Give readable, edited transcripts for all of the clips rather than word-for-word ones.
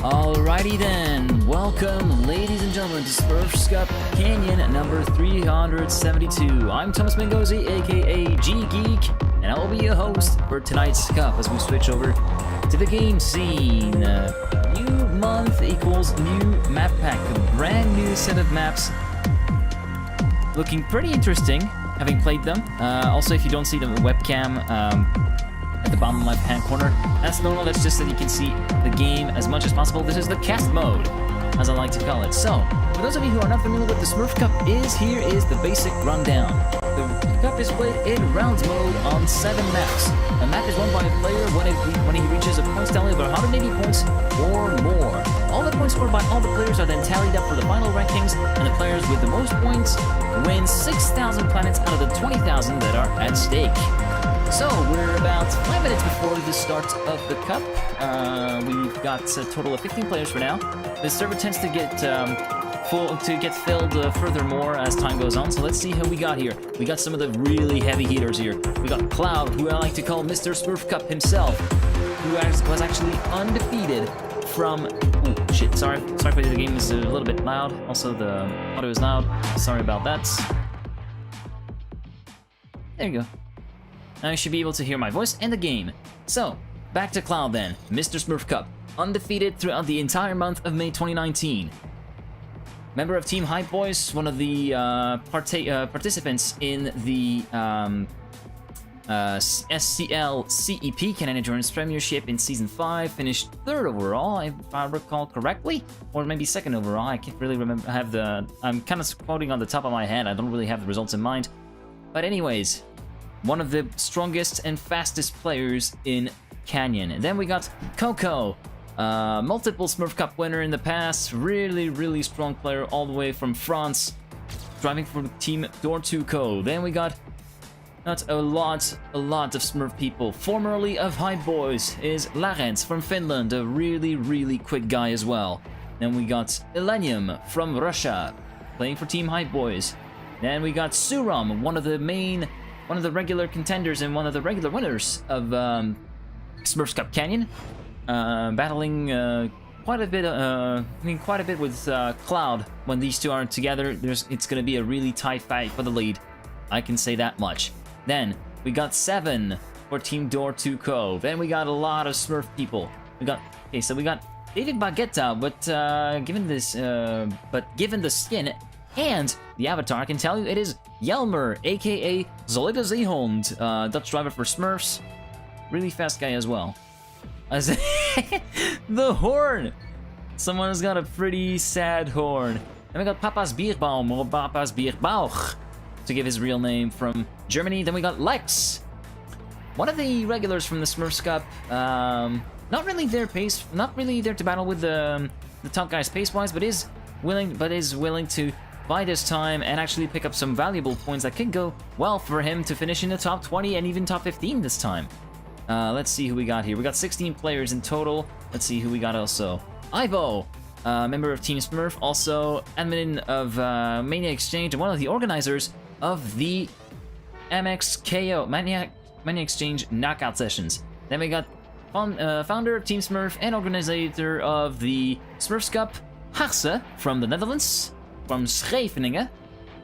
Alrighty then, welcome ladies and gentlemen to SmurfsCup Canyon number 372. I'm Thomas Mangozi, aka G-Geek, and I will be your host for tonight's cup as we switch over to the game scene. New month equals new map pack, a brand new set of maps. Looking pretty interesting, having played them. Also, if you don't see the webcam, at the bottom left hand corner, that's normal. That's just that you can see the game as much as possible. This is the cast mode, as I like to call it. So, for those of you who are not familiar with the Smurf Cup, here is the basic rundown. The cup is played in rounds mode on 7 maps. A map is won by a player when he reaches a points tally of 180 points or more. All the points scored by all the players are then tallied up for the final rankings, and the players with the most points win 6,000 planets out of the 20,000 that are at stake. So, we're about 5 minutes before the start of the cup. We've got a total of 15 players for now. The server tends to get filled furthermore as time goes on, so let's see who we got here. We got some of the really heavy hitters here. We got Cloud, who I like to call Mr. Smurf Cup himself, who was actually undefeated from... Oh, shit, sorry for the game is a little bit loud. Also, the audio is loud. Sorry about that. There you go. Now you should be able to hear my voice and the game. So, back to Cloud then. Mr. Smurf Cup, undefeated throughout the entire month of May 2019. Member of Team Hype Boys, one of the participants in the SCL CEP, Canadian Endurance Premiership in Season 5, finished 3rd overall, if I recall correctly, or maybe 2nd overall. I can't really remember. I'm kind of quoting on the top of my head. I don't really have the results in mind. But anyways, one of the strongest and fastest players in Canyon. And then we got Coco, multiple Smurf Cup winner in the past, really strong player all the way from France, driving for Team Door2Co. Then we got a lot of Smurf people. Formerly of Hype Boys is Larens from Finland, a really quick guy as well. Then we got Elenium from Russia, playing for Team Hype Boys. Then we got Suram, one of the regular contenders and one of the regular winners of Smurfs Cup Canyon, battling quite a bit with Cloud. When these two are together, it's going to be a really tight fight for the lead. I can say that much. Then we got 7 for Team Door2Co. Then we got a lot of Smurf people. We got David Baguetta, but given the skin and the avatar, I can tell you it is Jelmer, aka Zolida Zeehond, Dutch driver for Smurfs. Really fast guy as well. The horn! Someone has got a pretty sad horn. Then we got Papa's Bierbaum, or Papa's Bierbauch, to give his real name, from Germany. Then we got Lex, one of the regulars from the Smurfs Cup. Not really there to battle with the top guys pace-wise, but is willing to buy this time and actually pick up some valuable points that could go well for him to finish in the top 20 and even top 15 this time. Let's see who we got here. We got 16 players in total. Let's see who we got also. Ivo, member of Team Smurf, also admin of Mania Exchange and one of the organizers of the MXKO, Mania Exchange knockout sessions. Then we got founder of Team Smurf and organizer of the Smurfs Cup, Hasse from the Netherlands, from Scheveningen.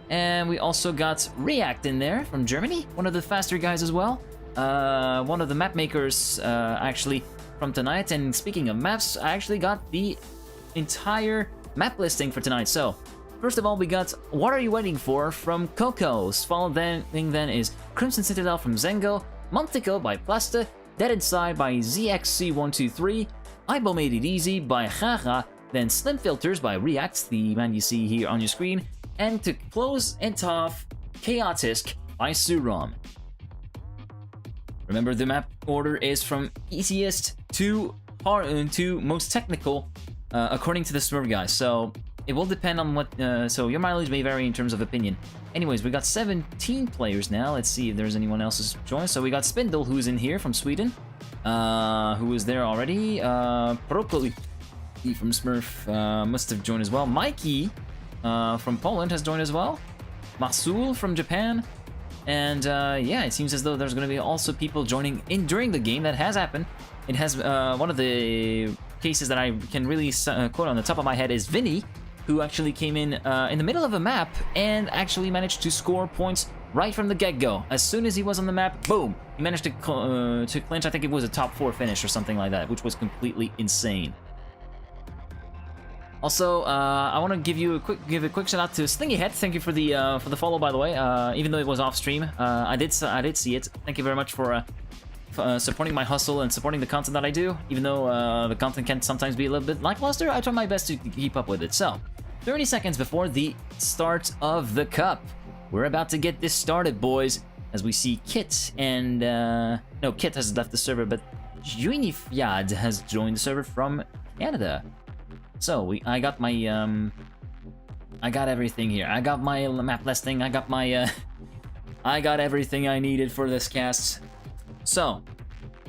And we also got React in there from Germany, one of the faster guys as well. One of the map makers actually from tonight. And speaking of maps, I actually got the entire map listing for tonight. So first of all, we got What Are You Waiting For from Coco's. Followed then is Crimson Citadel from Zengo, Montico by Plasta, Dead Inside by ZXC123, Ibo Made It Easy by Gaga, then Slim Filters by React, the man you see here on your screen, and to close it off, Chaotisk by Suram. Remember, the map order is from easiest to most technical, according to the Smurf guys. So it will depend on what. So your mileage may vary in terms of opinion. Anyways, we got 17 players now. Let's see if there's anyone else who's joined. So we got Spindle, who's in here from Sweden, who was there already. Prokoli from Smurf must have joined as well. Mikey from Poland has joined as well. Masul from Japan. And yeah, it seems as though there's going to be also people joining in during the game. That has happened. It has one of the cases that I can really quote on the top of my head is Vinny, who actually came in the middle of a map and actually managed to score points right from the get-go. As soon as he was on the map, boom, he managed to clinch. I think it was a top 4 finish or something like that, which was completely insane. Also, I want to give a quick shout out to Slingyhead. Thank you for the follow, by the way. Even though it was off stream, I did see it. Thank you very much for supporting my hustle and supporting the content that I do. Even though the content can sometimes be a little bit lackluster, I try my best to keep up with it. So, 30 seconds before the start of the cup, we're about to get this started, boys. As we see Kit and no, Kit has left the server, but Juinifiad has joined the server from Canada. So I got my I got everything here. I got my map listing. I got my I got everything I needed for this cast. So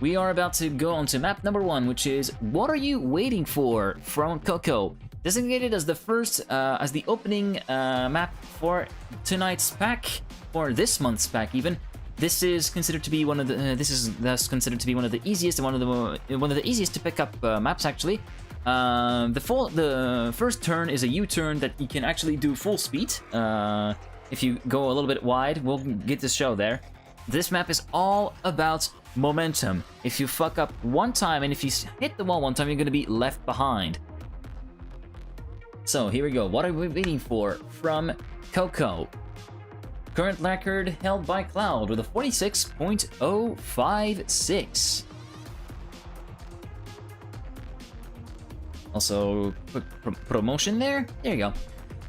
we are about to go on to map number 1, which is What Are You Waiting For from Coco, designated as the first as the opening map for tonight's pack, or this month's pack even. This is considered to be one of the this is thus considered to be one of the easiest and one of the easiest to pick up maps actually. The first turn is a U-turn that you can actually do full speed. If you go a little bit wide, we'll get to show there. This map is all about momentum. If you fuck up one time and if you hit the wall one time, you're going to be left behind. So here we go. What are we waiting for from Coco? Current record held by Cloud with a 46.056. Also, quick promotion there. There you go.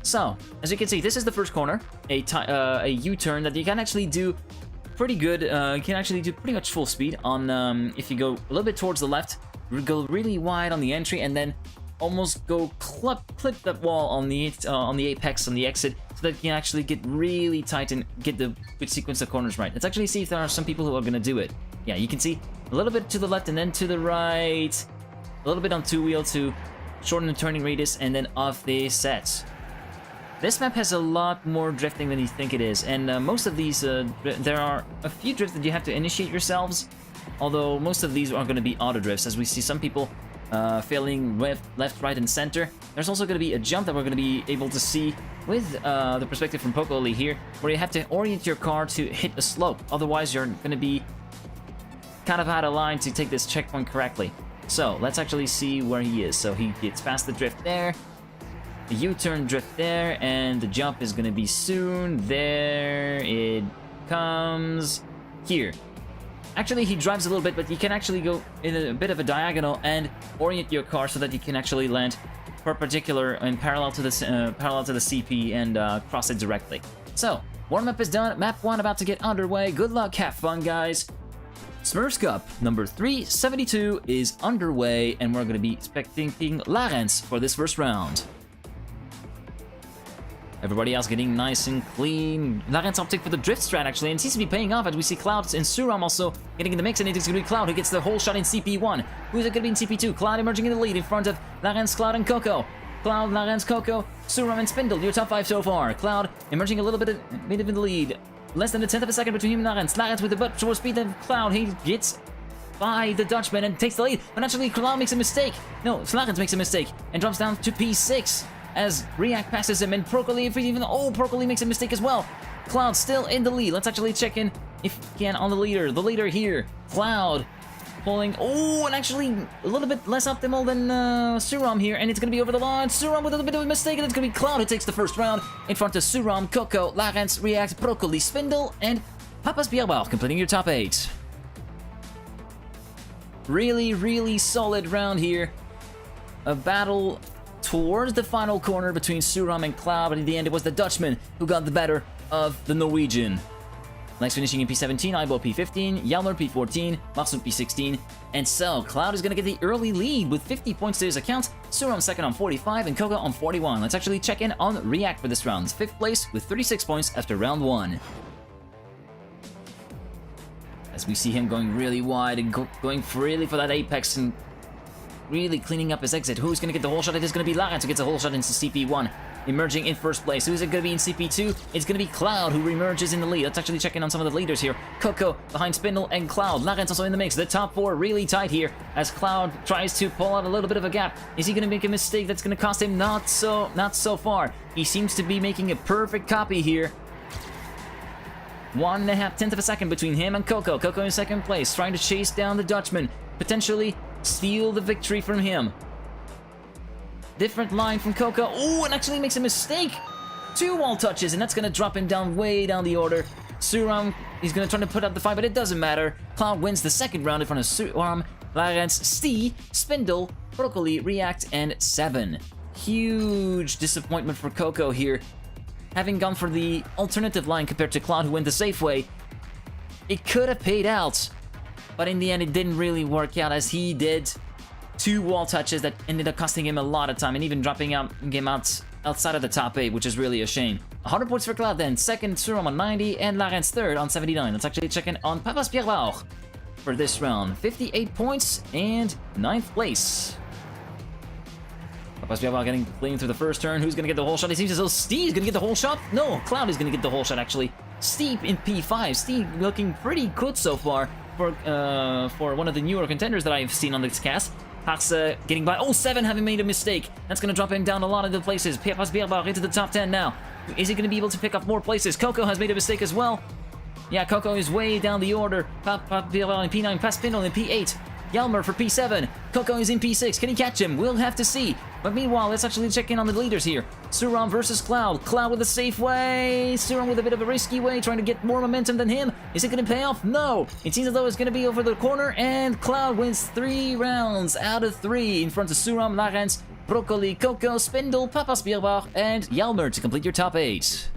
So, as you can see, this is the first corner, a U-turn that you can actually do pretty good. You can actually do pretty much full speed on. If you go a little bit towards the left, go really wide on the entry, and then almost go clip that wall on the apex on the exit, so that you can actually get really tight and get the good sequence of corners right. Let's actually see if there are some people who are gonna do it. Yeah, you can see a little bit to the left and then to the right, a little bit on 2-wheel to shorten the turning radius, and then off they set. This map has a lot more drifting than you think it is, and most of these, there are a few drifts that you have to initiate yourselves, although most of these are going to be auto drifts, as we see some people failing left, right, and center. There's also going to be a jump that we're going to be able to see with the perspective from Pokoli here, where you have to orient your car to hit a slope, otherwise you're going to be kind of out of line to take this checkpoint correctly. So, let's actually see where he is. So, he gets past the drift there, the U-turn drift there, and the jump is going to be soon. There it comes. Here. Actually, he drives a little bit, but you can actually go in a bit of a diagonal and orient your car so that you can actually land perpendicular and parallel to the CP and cross it directly. So, warm-up is done. Map 1 about to get underway. Good luck, have fun, guys. SmurfsCup number 372 is underway, and we're going to be spectating Larens for this first round. Everybody else getting nice and clean. Larens opting for the drift strat actually, and seems to be paying off as we see Cloud and Suram also getting in the mix, and it's going to be Cloud who gets the whole shot in CP1. Who's it going to be in CP2? Cloud emerging in the lead in front of Larens, Cloud, and Coco. Cloud, Larens, Coco, Suram, and Spindle, your top 5 so far. Cloud emerging a little bit in the lead. Less than a tenth of a second between him and Larens. Larens with the butt towards speed of Cloud. He gets by the Dutchman and takes the lead. But naturally, Cloud makes a mistake. No, Larens makes a mistake and drops down to P6 as React passes him. And Procoli, Procoli makes a mistake as well. Cloud still in the lead. Let's actually check in, if we can, on the leader. The leader here, Cloud, pulling. Oh, and actually a little bit less optimal than Suram here. And it's going to be over the line. Suram with a little bit of a mistake. And it's going to be Cloud who takes the first round in front of Suram, Coco, Larens, React, Procoli, Spindle, and Papa's Bierbauch, completing your top 8. Really, really solid round here. A battle towards the final corner between Suram and Cloud, but in the end it was the Dutchman who got the better of the Norwegian. Next finishing in P17, Ibo P15, Jalner P14, Marsum P16, and so Cloud is going to get the early lead with 50 points to his account, Suram second on 45, and Coco on 41. Let's actually check in on React for this round. 5th place with 36 points after round 1. As we see him going really wide and going really for that apex and really cleaning up his exit. Who's going to get the whole shot? It is going to be Larens who gets a whole shot into CP1. Emerging in first place. Who's it going to be in CP2? It's going to be Cloud who reemerges in the lead. Let's actually check in on some of the leaders here. Coco behind Spindle and Cloud. Larens also in the mix. The top four really tight here as Cloud tries to pull out a little bit of a gap. Is he going to make a mistake that's going to cost him? Not so far. He seems to be making a perfect copy here. 1.5 tenths of a second between him and Coco. Coco in second place, trying to chase down the Dutchman. Potentially steal the victory from him. Different line from Coco. Oh, and actually makes a mistake. 2 wall touches, and that's going to drop him down way down the order. Suram, he's going to try to put up the fight, but it doesn't matter. Cloud wins the second round in front of Suram, Larens, Stee, Spindle, Broccoli, React, and 7. Huge disappointment for Coco here. Having gone for the alternative line compared to Cloud, who went the safe way, it could have paid out. But in the end, it didn't really work out as he did 2 wall touches that ended up costing him a lot of time and even dropping him outside of the top 8, which is really a shame. 100 points for Cloud then, second Suram on 90, and Larens third on 79. Let's actually check in on Papas Pierbauch for this round. 58 points and 9th place. Papas Pierbauch getting clean through the first turn. Who's going to get the whole shot? It seems as though Steve's going to get the whole shot. No, Cloud is going to get the whole shot actually. Steve in P5. Steve looking pretty good so far for one of the newer contenders that I've seen on this cast. Haxe getting by. Oh, 7 having made a mistake. That's going to drop him down a lot of the places. Papas Pierbauch into the top 10 now. Is he going to be able to pick up more places? Coco has made a mistake as well. Yeah, Coco is way down the order. Papas Pierbauch in P9. Paspindle in P8. Yelmer for P7. Coco is in P6. Can he catch him? We'll have to see. But meanwhile, let's actually check in on the leaders here. Suram versus Cloud. Cloud with a safe way. Suram with a bit of a risky way, trying to get more momentum than him. Is it going to pay off? No. It seems as though it's going to be over the corner, and Cloud wins 3 rounds out of 3 in front of Suram, Larens, Broccoli, Coco, Spindle, Papas Pierbauch, and Yelmer to complete your top 8.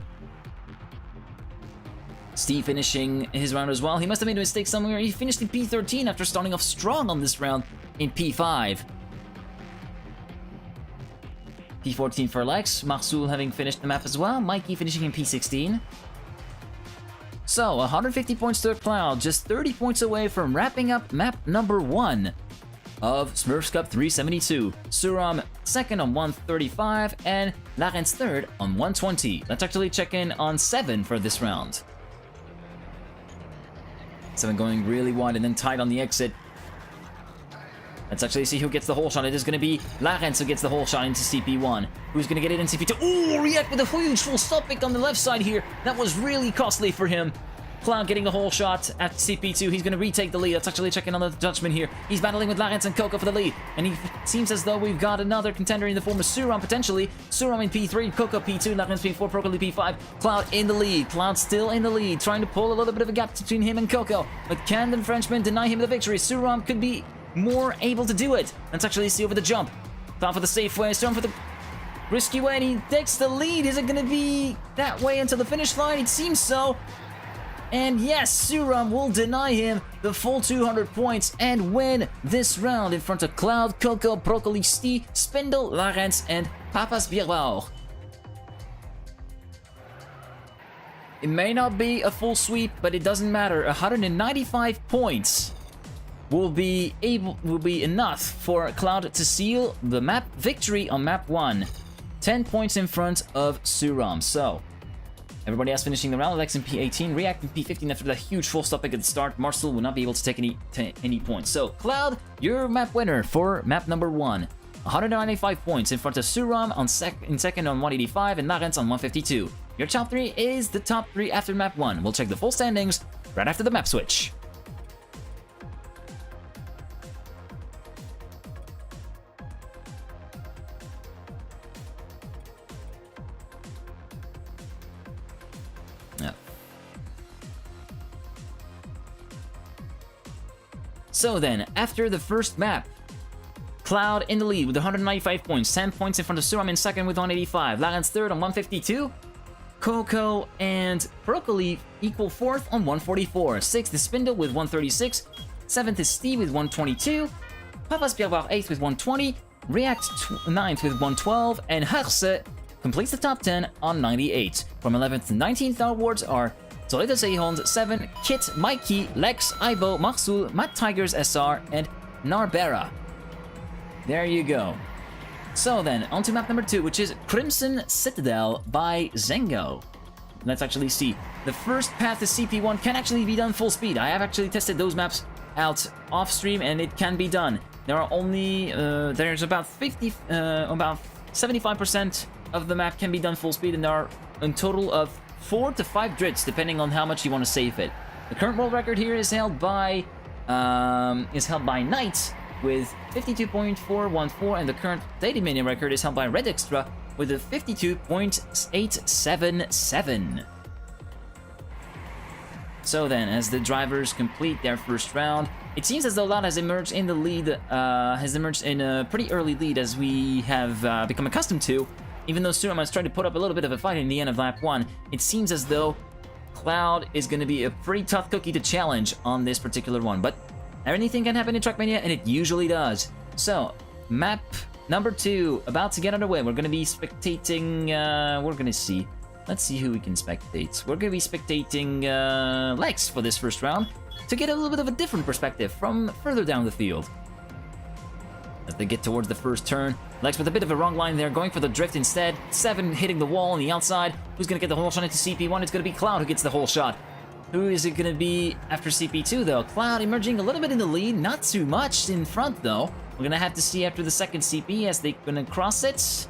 Steve finishing his round as well. He must have made a mistake somewhere. He finished in P13 after starting off strong on this round in P5. P14 for Lex. Marsul having finished the map as well. Mikey finishing in P16. So, 150 points to Cloud, just 30 points away from wrapping up map number 1 of SmurfsCup 372. Suram second on 135, and Larens third on 120. Let's actually check in on 7 for this round. 7 going really wide and then tight on the exit. Let's actually see who gets the whole shot. It is going to be Larens who gets the whole shot into CP1. Who's going to get it in CP2? Oh, React with a huge full stop pick on the left side here. That was really costly for him. Cloud getting the whole shot at CP2. He's going to retake the lead. Let's actually check in on the Dutchman here. He's battling with Larens and Coco for the lead. And he seems as though we've got another contender in the form of Suram, potentially. Suram in P3, Coco P2, Larens P4, Broccoli P5. Cloud in the lead. Cloud still in the lead, trying to pull a little bit of a gap between him and Coco. But can the Frenchman deny him the victory? Suram could be more able to do it. Let's actually see over the jump. Cloud for the safe way, Suram for the risky way, and he takes the lead. Is it going to be that way until the finish line? It seems so. And yes, Suram will deny him the full 200 points and win this round in front of Cloud, Coco, Broccoli, Stee, Spindle, Larens, and Papas Pierbauch. It may not be a full sweep, but it doesn't matter. 195 points will be enough for Cloud to seal the map victory on map 1. 10 points in front of Suram. So everybody else finishing the round. Lex in P18, React in P15 after that huge full stop pick at the start. Marcel will not be able to take any points. So, Cloud, you're map winner for map number 1. 195 points in front of Suram in second on 185 and Larens on 152. Your top 3 is the top 3 after map 1. We'll check the full standings right after the map switch. So then, after the first map, Cloud in the lead with 195 points, 10 points in front of Suram in second with 185, Larens third on 152, Coco and Broccoli equal fourth on 144, sixth is Spindle with 136, seventh is Steve with 122, Papas Pierbauch 8th with 120, React 9th with 112, and Haxe completes the top 10 on 98. From 11th to 19th, our awards are Toledo Zeehond 7, Kit, Mikey, Lex, Ibo, Marsul, Matt Tigers SR, and Narbera. There you go. So then, on to map number 2, which is Crimson Citadel by Zengo. Let's actually see. The first path to CP1 can actually be done full speed. I have actually tested those maps out off stream, and it can be done. There are only there's about 75% of the map can be done full speed, and there are a total of 4 to 5 drifts depending on how much you want to save it. The current world record here is held by Knight with 52.414, and the current daily mania record is held by Red Extra with a 52.877. So then, as the drivers complete their first round, it seems as though Loud has emerged in the lead, has emerged in a pretty early lead, as we have become accustomed to. Even though Suram has tried to put up a little bit of a fight in the end of lap 1, it seems as though Cloud is going to be a pretty tough cookie to challenge on this particular one. But anything can happen in Trackmania, and it usually does. So, map number 2, about to get underway. We're going to be spectating, we're going to see. Let's see who we can spectate. We're going to be spectating Lex for this first round to get a little bit of a different perspective from further down the field. As they get towards the first turn, Lex with a bit of a wrong line there, going for the drift instead. 7 hitting the wall on the outside. Who's going to get the whole shot into CP1? It's going to be Cloud who gets the whole shot. Who is it going to be after CP2, though? Cloud emerging a little bit in the lead, not too much in front, though. We're going to have to see after the second CP as they're going to cross it.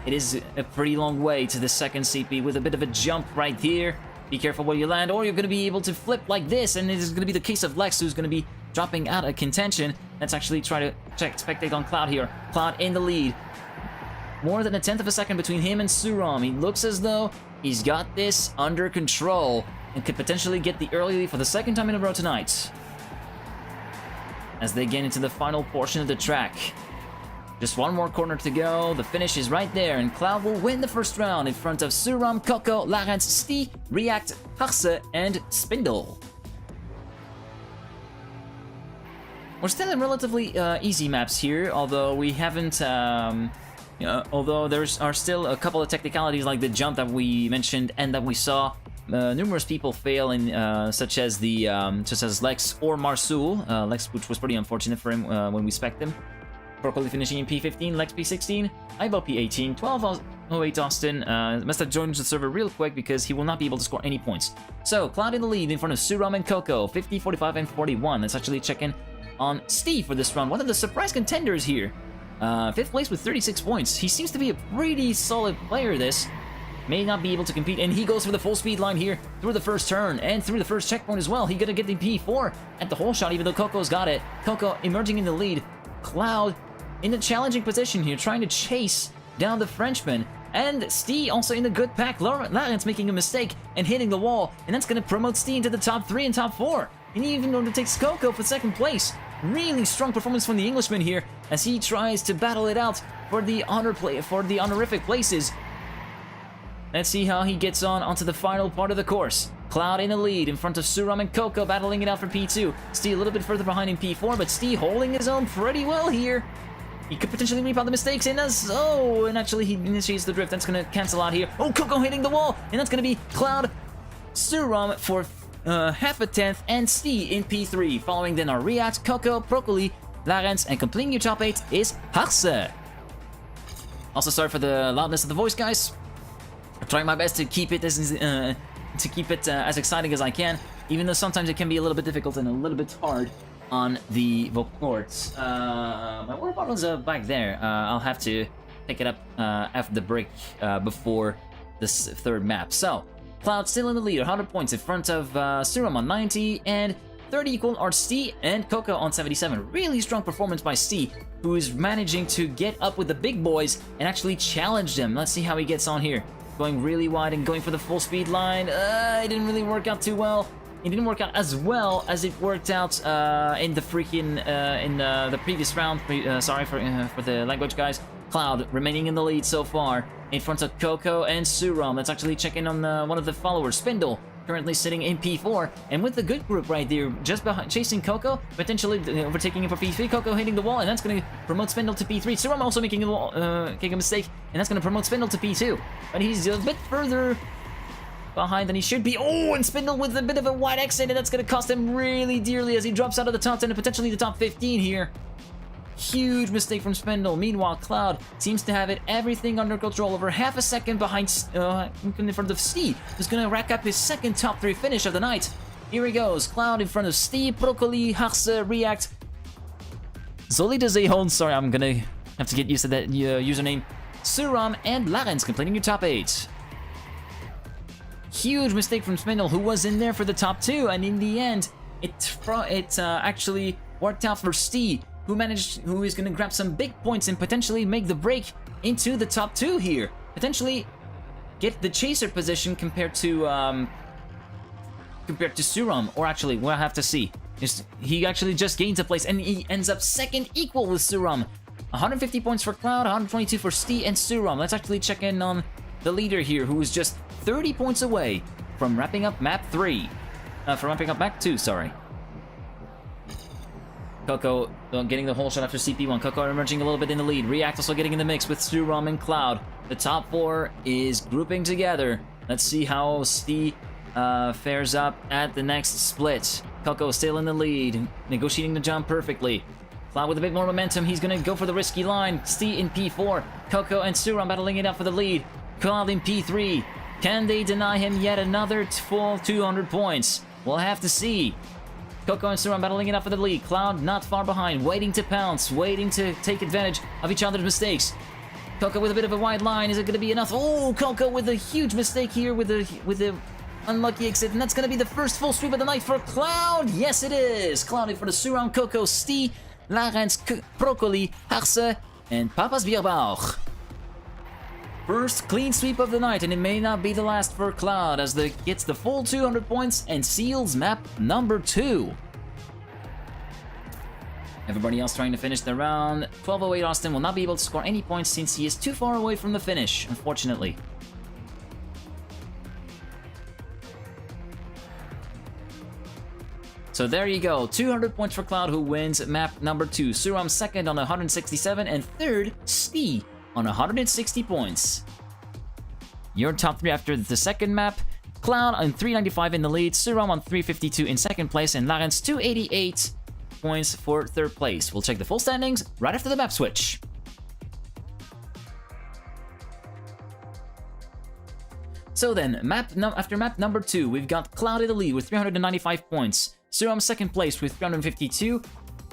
It is a pretty long way to the second CP with a bit of a jump right here. Be careful where you land, or you're going to be able to flip like this, and it is going to be the case of Lex, who's going to be dropping out of contention. Let's actually try to spectate on Cloud here. Cloud in the lead. More than a tenth of a second between him and Suram. He looks as though he's got this under control and could potentially get the early lead for the second time in a row tonight. As they get into the final portion of the track. Just one more corner to go, the finish is right there, and Cloud will win the first round in front of Suram, Coco, Larens, Sti, React, Harse, and Spindle. We're still in relatively easy maps here, although we haven't, although there are still a couple of technicalities like the jump that we mentioned and that we saw numerous people fail in, such as Lex or Marsul. Lex, which was pretty unfortunate for him when we spec'd him. Broccoli finishing in P15, Lex P16, Ibo P18, 1208 Austin must have joined the server real quick because he will not be able to score any points. So, Cloud in the lead in front of Suram and Coco, 50, 45, and 41. Let's actually check in on Steve for this round, one of the surprise contenders here. 5th place with 36 points. He seems to be a pretty solid player, this. May not be able to compete, and he goes for the full speed line here through the first turn and through the first checkpoint as well. He's gonna get the P4 at the whole shot, even though Coco's got it. Coco emerging in the lead. Cloud in a challenging position here, trying to chase down the Frenchman. And Stee also in a good pack. Larens making a mistake and hitting the wall. And that's going to promote Stee into the top 3 and top 4. And he even takes Coco for second place. Really strong performance from the Englishman here as he tries to battle it out for the honorific places. Let's see how he gets onto the final part of the course. Cloud in the lead in front of Suram and Coco battling it out for P2. Stee a little bit further behind in P4, but Stee holding his own pretty well here. He could potentially reap out the mistakes, and and actually he initiates the drift. That's going to cancel out here. Oh, Coco hitting the wall, and that's going to be Cloud, Suram for half a tenth, and Stee in P3. Following then are React, Coco, Broccoli, Larens, and completing your top 8 is Harse. Also, sorry for the loudness of the voice, guys. I'm trying my best to keep it as exciting as I can, even though sometimes it can be a little bit difficult and a little bit hard on the vocal cords. My water bottle's back there. I'll have to pick it up after the break before this third map. So, Cloud still in the lead, 100 points in front of Suram on 90, and 30 equal are Stee and Coco on 77. Really strong performance by Stee, who is managing to get up with the big boys and actually challenge them. Let's see how he gets on here. Going really wide and going for the full speed line. It didn't really work out too well. It didn't work out as well as it worked out in the the previous round. Sorry for the language, guys. Cloud remaining in the lead so far in front of Coco and Suram. Let's actually check in on one of the followers, Spindle, currently sitting in P4, and with the good group right there, just behind, chasing Coco, potentially overtaking him for P3. Coco hitting the wall, and that's going to promote Spindle to P3. Suram also making a mistake, and that's going to promote Spindle to P2. But he's a bit further behind than he should be. Oh, and Spindle with a bit of a wide exit, and that's going to cost him really dearly as he drops out of the top 10 and potentially the top 15 here. Huge mistake from Spindle. Meanwhile, Cloud seems to have it everything under control. Over half a second behind in front of Steve, who's gonna rack up his second top 3 finish of the night. Here he goes. Cloud in front of Steve, Broccoli, Harse, React, Solide Zehon. Sorry, I'm gonna have to get used to that username. Suram and Larens completing your top 8. Huge mistake from Spindle, who was in there for the top 2, and in the end, it actually worked out for Steve, who is going to grab some big points and potentially make the break into the top 2 here. Potentially get the chaser position compared to Suram, or actually, we'll have to see. He actually just gains a place, and he ends up second equal with Suram. 150 points for Cloud, 122 for Steve and Suram. Let's actually check in on the leader here, who is just 30 points away from wrapping up map 3. From wrapping up map 2, sorry. Coco getting the whole shot after CP1. Coco emerging a little bit in the lead. React also getting in the mix with Suram and Cloud. The top 4 is grouping together. Let's see how Steve fares up at the next split. Coco still in the lead, negotiating the jump perfectly. Cloud with a bit more momentum. He's going to go for the risky line. Steve in P4. Coco and Suram battling it out for the lead. Cloud in P3. Can they deny him yet another full 200 points? We'll have to see. Coco and Suram battling it out for the lead. Cloud not far behind, waiting to pounce, waiting to take advantage of each other's mistakes. Coco with a bit of a wide line. Is it going to be enough? Oh, Coco with a huge mistake here with the unlucky exit, and that's going to be the first full sweep of the night for Cloud. Yes, it is. Cloud in front of Suram, Coco, Steve, Larens, Broccoli, Harse, and Papas Bierbauch. First clean sweep of the night, and it may not be the last for Cloud, as they gets the full 200 points and seals map number 2. Everybody else trying to finish the round. 12:08 Austin will not be able to score any points since he is too far away from the finish, unfortunately. So there you go, 200 points for Cloud, who wins map number 2. Suram second on 167, and third, Steve on 160 points. Your top 3 after the second map: Cloud on 395 in the lead, Suram on 352 in second place, and Larens 288 points for third place. We'll check the full standings right after the map switch. So then, after map number 2, we've got Cloud in the lead with 395 points, Suram second place with 352,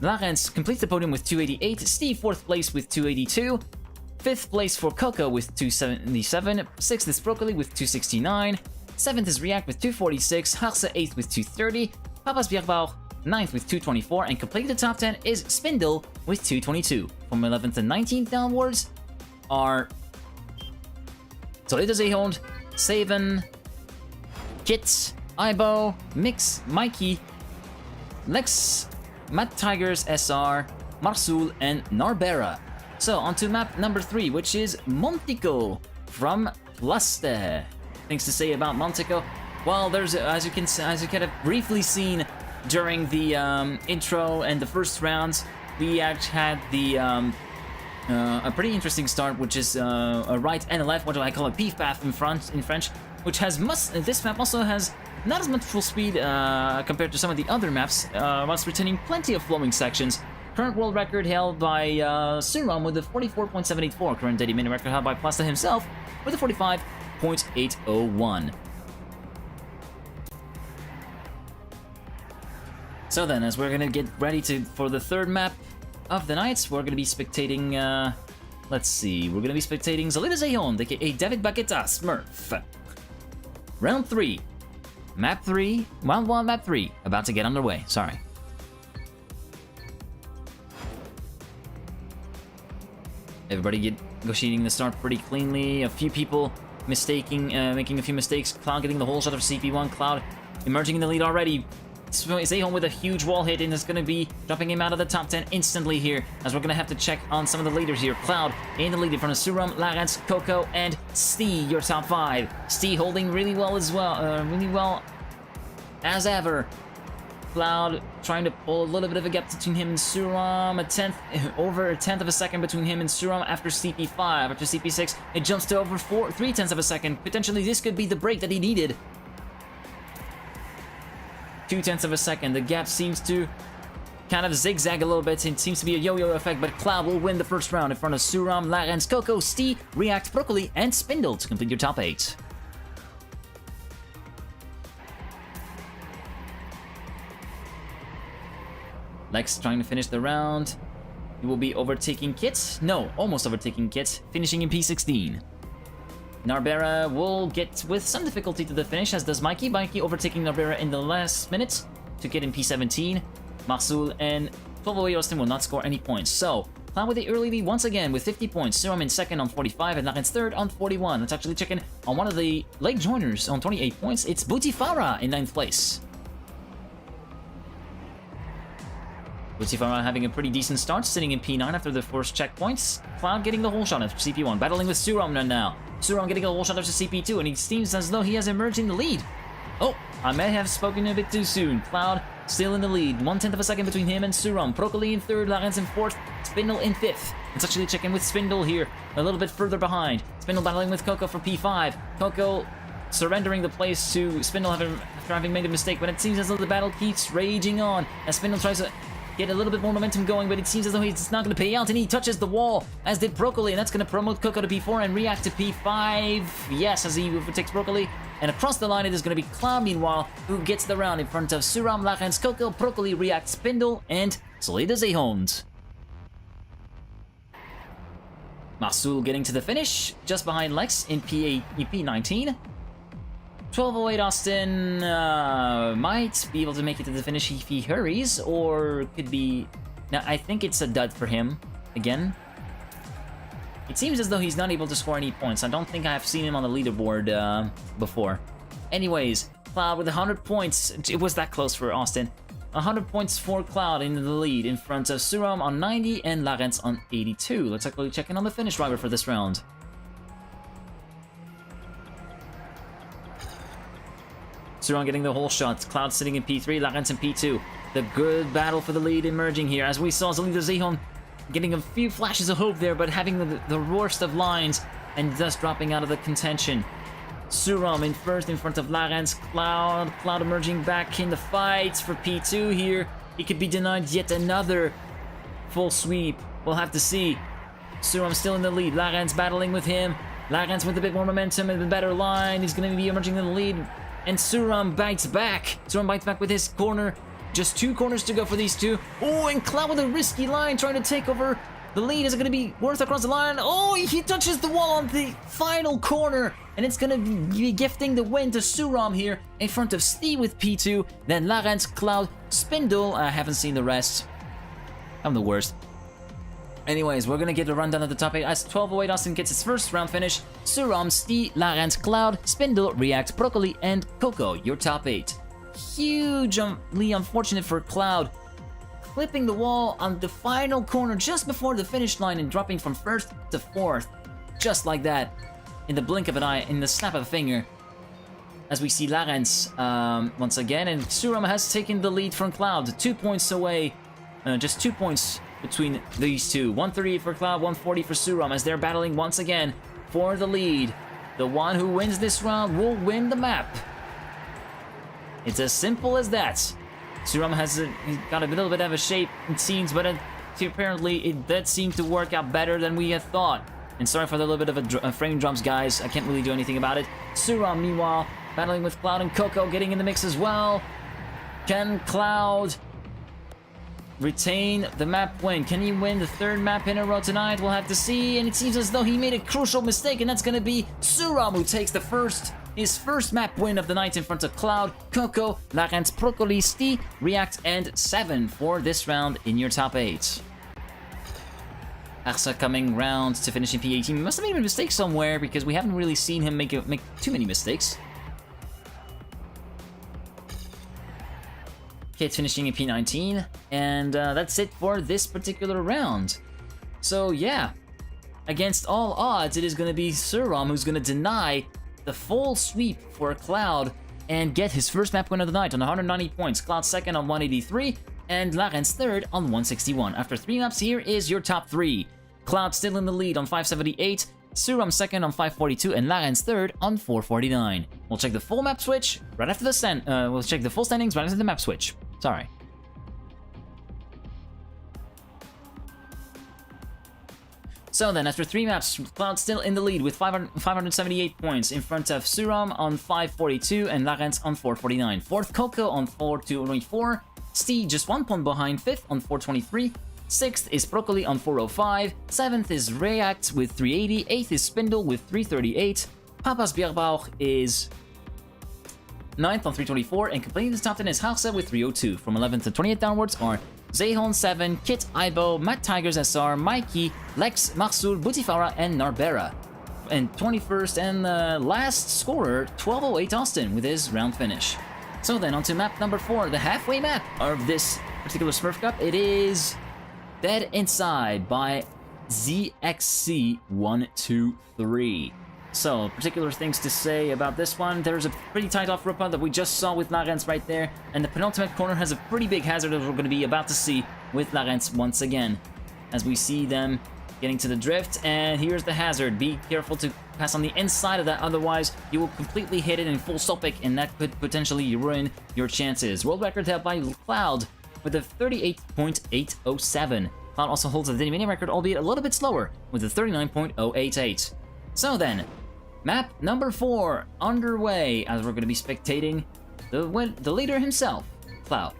Larens completes the podium with 288, Steve fourth place with 282, 5th place for Coco with 277, 6th is Broccoli with 269, 7th is React with 246, Harse 8th with 230, Papas Bierbauch 9th with 224, and completing the top 10 is Spindle with 222. From 11th and 19th downwards are Solide Zehond, Saven, Kit, Ibo, Mix, Mikey, Lex, Matt Tigers, SR, Marsul, and Narbera. So, on to map number 3, which is Montico from Plaste. Things to say about Montico? Well, there's, as you can have briefly seen during the intro and the first rounds, we actually had the a pretty interesting start, which is a right and a left, what do I call a pif path in French, which has this map also has not as much full speed compared to some of the other maps, whilst retaining plenty of flowing sections. Current world record held by Suram with a 44.784. Current daily minute record held by Plasta himself with a 45.801. So then, as we're gonna get ready for the third map of the night, we're gonna be spectating, let's see, we're gonna be spectating Solide Zehond, aka David Baguetta, Smurf. Round 3. Map 3, round 1, map 3, about to get underway, sorry. Everybody negotiating the start pretty cleanly. A few people making a few mistakes. Cloud getting the whole shot of CP1. Cloud emerging in the lead already. Zehond with a huge wall hit, and it's going to be dropping him out of the top 10 instantly here, as we're going to have to check on some of the leaders here. Cloud in the lead in front of Suram, Larens, Coco, and Steve, your top 5. Steve holding really well as ever. Cloud trying to pull a little bit of a gap between him and Suram, over a tenth of a second between him and Suram after CP5. After CP6, it jumps to over 3/10 of a second. Potentially, this could be the break that he needed. 2/10 of a second. The gap seems to kind of zigzag a little bit. It seems to be a yo-yo effect, but Cloud will win the first round in front of Suram, Larens, Coco, Stee, React, Broccoli, and Spindle to complete your top 8. Lex trying to finish the round. He will be overtaking Kit. No, almost overtaking Kit, finishing in P16. Narbera will get with some difficulty to the finish, as does Mikey. Mikey overtaking Narbera in the last minute to get in P17. Marsul and 1208 Austin will not score any points. So, Cloud with the early lead once again with 50 points. Serum in second on 45 and Larens third on 41. Let's actually check in on one of the late joiners on 28 points. It's Bootifara in 9th place. Bootifara having a pretty decent start, sitting in P9 after the first checkpoints. Cloud getting the whole shot of CP1, battling with Suram now. Suram getting a whole shot of CP2, and it seems as though he has emerged in the lead. Oh, I may have spoken a bit too soon. Cloud still in the lead, 1/10 of a second between him and Suram. Broccoli in 3rd, Larens in 4th, Spindle in 5th. Let's actually check in with Spindle here, a little bit further behind. Spindle battling with Coco for P5. Coco surrendering the place to Spindle after having made a mistake, but it seems as though the battle keeps raging on as Spindle tries to get a little bit more momentum going, but it seems as though it's not going to pay out, and he touches the wall, as did Broccoli, and that's going to promote Coco to P4 and React to P5. Yes, as he overtakes Broccoli. And across the line, it is going to be Cloud, meanwhile, who gets the round in front of Suram, Larens, Coco, Broccoli, React, Spindle, and Solida Zehond. Marsul getting to the finish, just behind Lex in P19. 1208 Austin might be able to make it to the finish if he hurries, or could be... Now, I think it's a dud for him, again. It seems as though he's not able to score any points. I don't think I've seen him on the leaderboard before. Anyways, Cloud with 100 points. It was that close for Austin. 100 points for Cloud in the lead in front of Suram on 90 and Larens on 82. Let's actually check in on the finish driver for this round. Suram getting the whole shot. Cloud sitting in P3, Larens in P2. The good battle for the lead emerging here, as we saw Solida Zehond getting a few flashes of hope there, but having the worst of lines and thus dropping out of the contention. Suram in first in front of Larens. Cloud emerging back in the fight for P2 here. He could be denied yet another full sweep. We'll have to see. Suram still in the lead. Larens battling with him. Larens with a bit more momentum and a better line. He's going to be emerging in the lead. And Suram bites back. Suram bites back with his corner. Just 2 corners to go for these two. Oh, and Cloud with a risky line trying to take over the lead. Is it going to be worth across the line? Oh, he touches the wall on the final corner. And it's going to be gifting the win to Suram here in front of Stee with P2. Then Larens, Cloud, Spindle. I haven't seen the rest. I'm the worst. Anyways, we're going to get a rundown of the top 8 as 1208 Austin gets its first round finish. Suram, Stee, Larens, Cloud, Spindle, React, Broccoli, and Coco, your top 8. Hugely unfortunate for Cloud, clipping the wall on the final corner just before the finish line and dropping from 1st to 4th. Just like that, in the blink of an eye, in the snap of a finger. As we see Larens once again, and Suram has taken the lead from Cloud, 2 points away, just 2 points between these two. 138 for Cloud, 140 for Suram, as they're battling once again for the lead. The one who wins this round will win the map. It's as simple as that. Suram has got a little bit of a shape, it seems, but apparently it did seem to work out better than we had thought. And sorry for the little bit of a frame jumps, guys. I can't really do anything about it. Suram, meanwhile, battling with Cloud and Coco, getting in the mix as well. Can Cloud retain the map win? Can he win the 3rd map in a row tonight? We'll have to see. And it seems as though he made a crucial mistake, and that's going to be Suram, who takes his first map win of the night in front of Cloud, Coco, Larens, Broccoli, Stee, React, and 7 for this round in your top 8. Arsa coming round to finish in P18. He must have made a mistake somewhere because we haven't really seen him make too many mistakes. Kit finishing in P19, and that's it for this particular round. So yeah, against all odds, it is going to be Suram who's going to deny the full sweep for Cloud and get his first map win of the night on 190 points. Cloud second on 183, and Larens third on 161. After 3 maps, here is your top 3. Cloud still in the lead on 578, Suram second on 542, and Larens third on 449. We'll check the full map switch right after the we'll check the full standings right after the map switch. Sorry. So then, after 3 maps, Cloud still in the lead with 578 points in front of Suram on 542 and Larens on 449. 4th, Coco on 424. Stee just 1 point behind 5th on 423. 6th is Broccoli on 405. 7th is React with 380. 8th is Spindle with 338. Papa's Bierbauch is 9th on 324. And completing the top 10 is Harse with 302. From 11th to 28th downwards are Zehon 7, Kit, Ibo, Matt Tigers SR, Mikey, Lex, Marsul, Butifara, and Narbera. And 21st and last scorer, 1208 Austin with his round finish. So then on to map number 4, the halfway map of this particular Smurf Cup. It is Dead Inside by ZXC123. So, particular things to say about this one. There's a pretty tight off-road that we just saw with Larens right there, and the penultimate corner has a pretty big hazard that we're going to be about to see with Larens once again. As we see them getting to the drift, and here's the hazard. Be careful to pass on the inside of that, otherwise you will completely hit it in full stopic, and that could potentially ruin your chances. World record held by Cloud with a 38.807. Cloud also holds the mini record, albeit a little bit slower, with a 39.088. So then, map number 4 underway, as we're going to be spectating the leader himself, Cloud.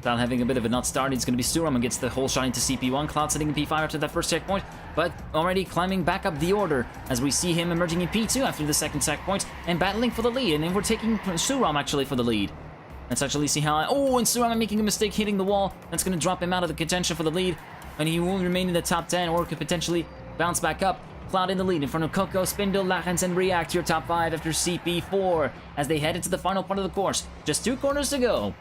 Cloud having a bit of a nut start. It's going to be Suram and gets the whole shot into CP1. Cloud sitting in P5 after that first checkpoint, but already climbing back up the order as we see him emerging in P2 after the second checkpoint and battling for the lead. And then we're taking Suram actually for the lead. Let's actually see how... Oh, and Suram making a mistake hitting the wall. That's going to drop him out of the contention for the lead. And he will remain in the top 10 or could potentially bounce back up. Cloud in the lead in front of Coco, Spindle, Larens, and React, your top 5 after CP4 as they head into the final part of the course. Just 2 corners to go.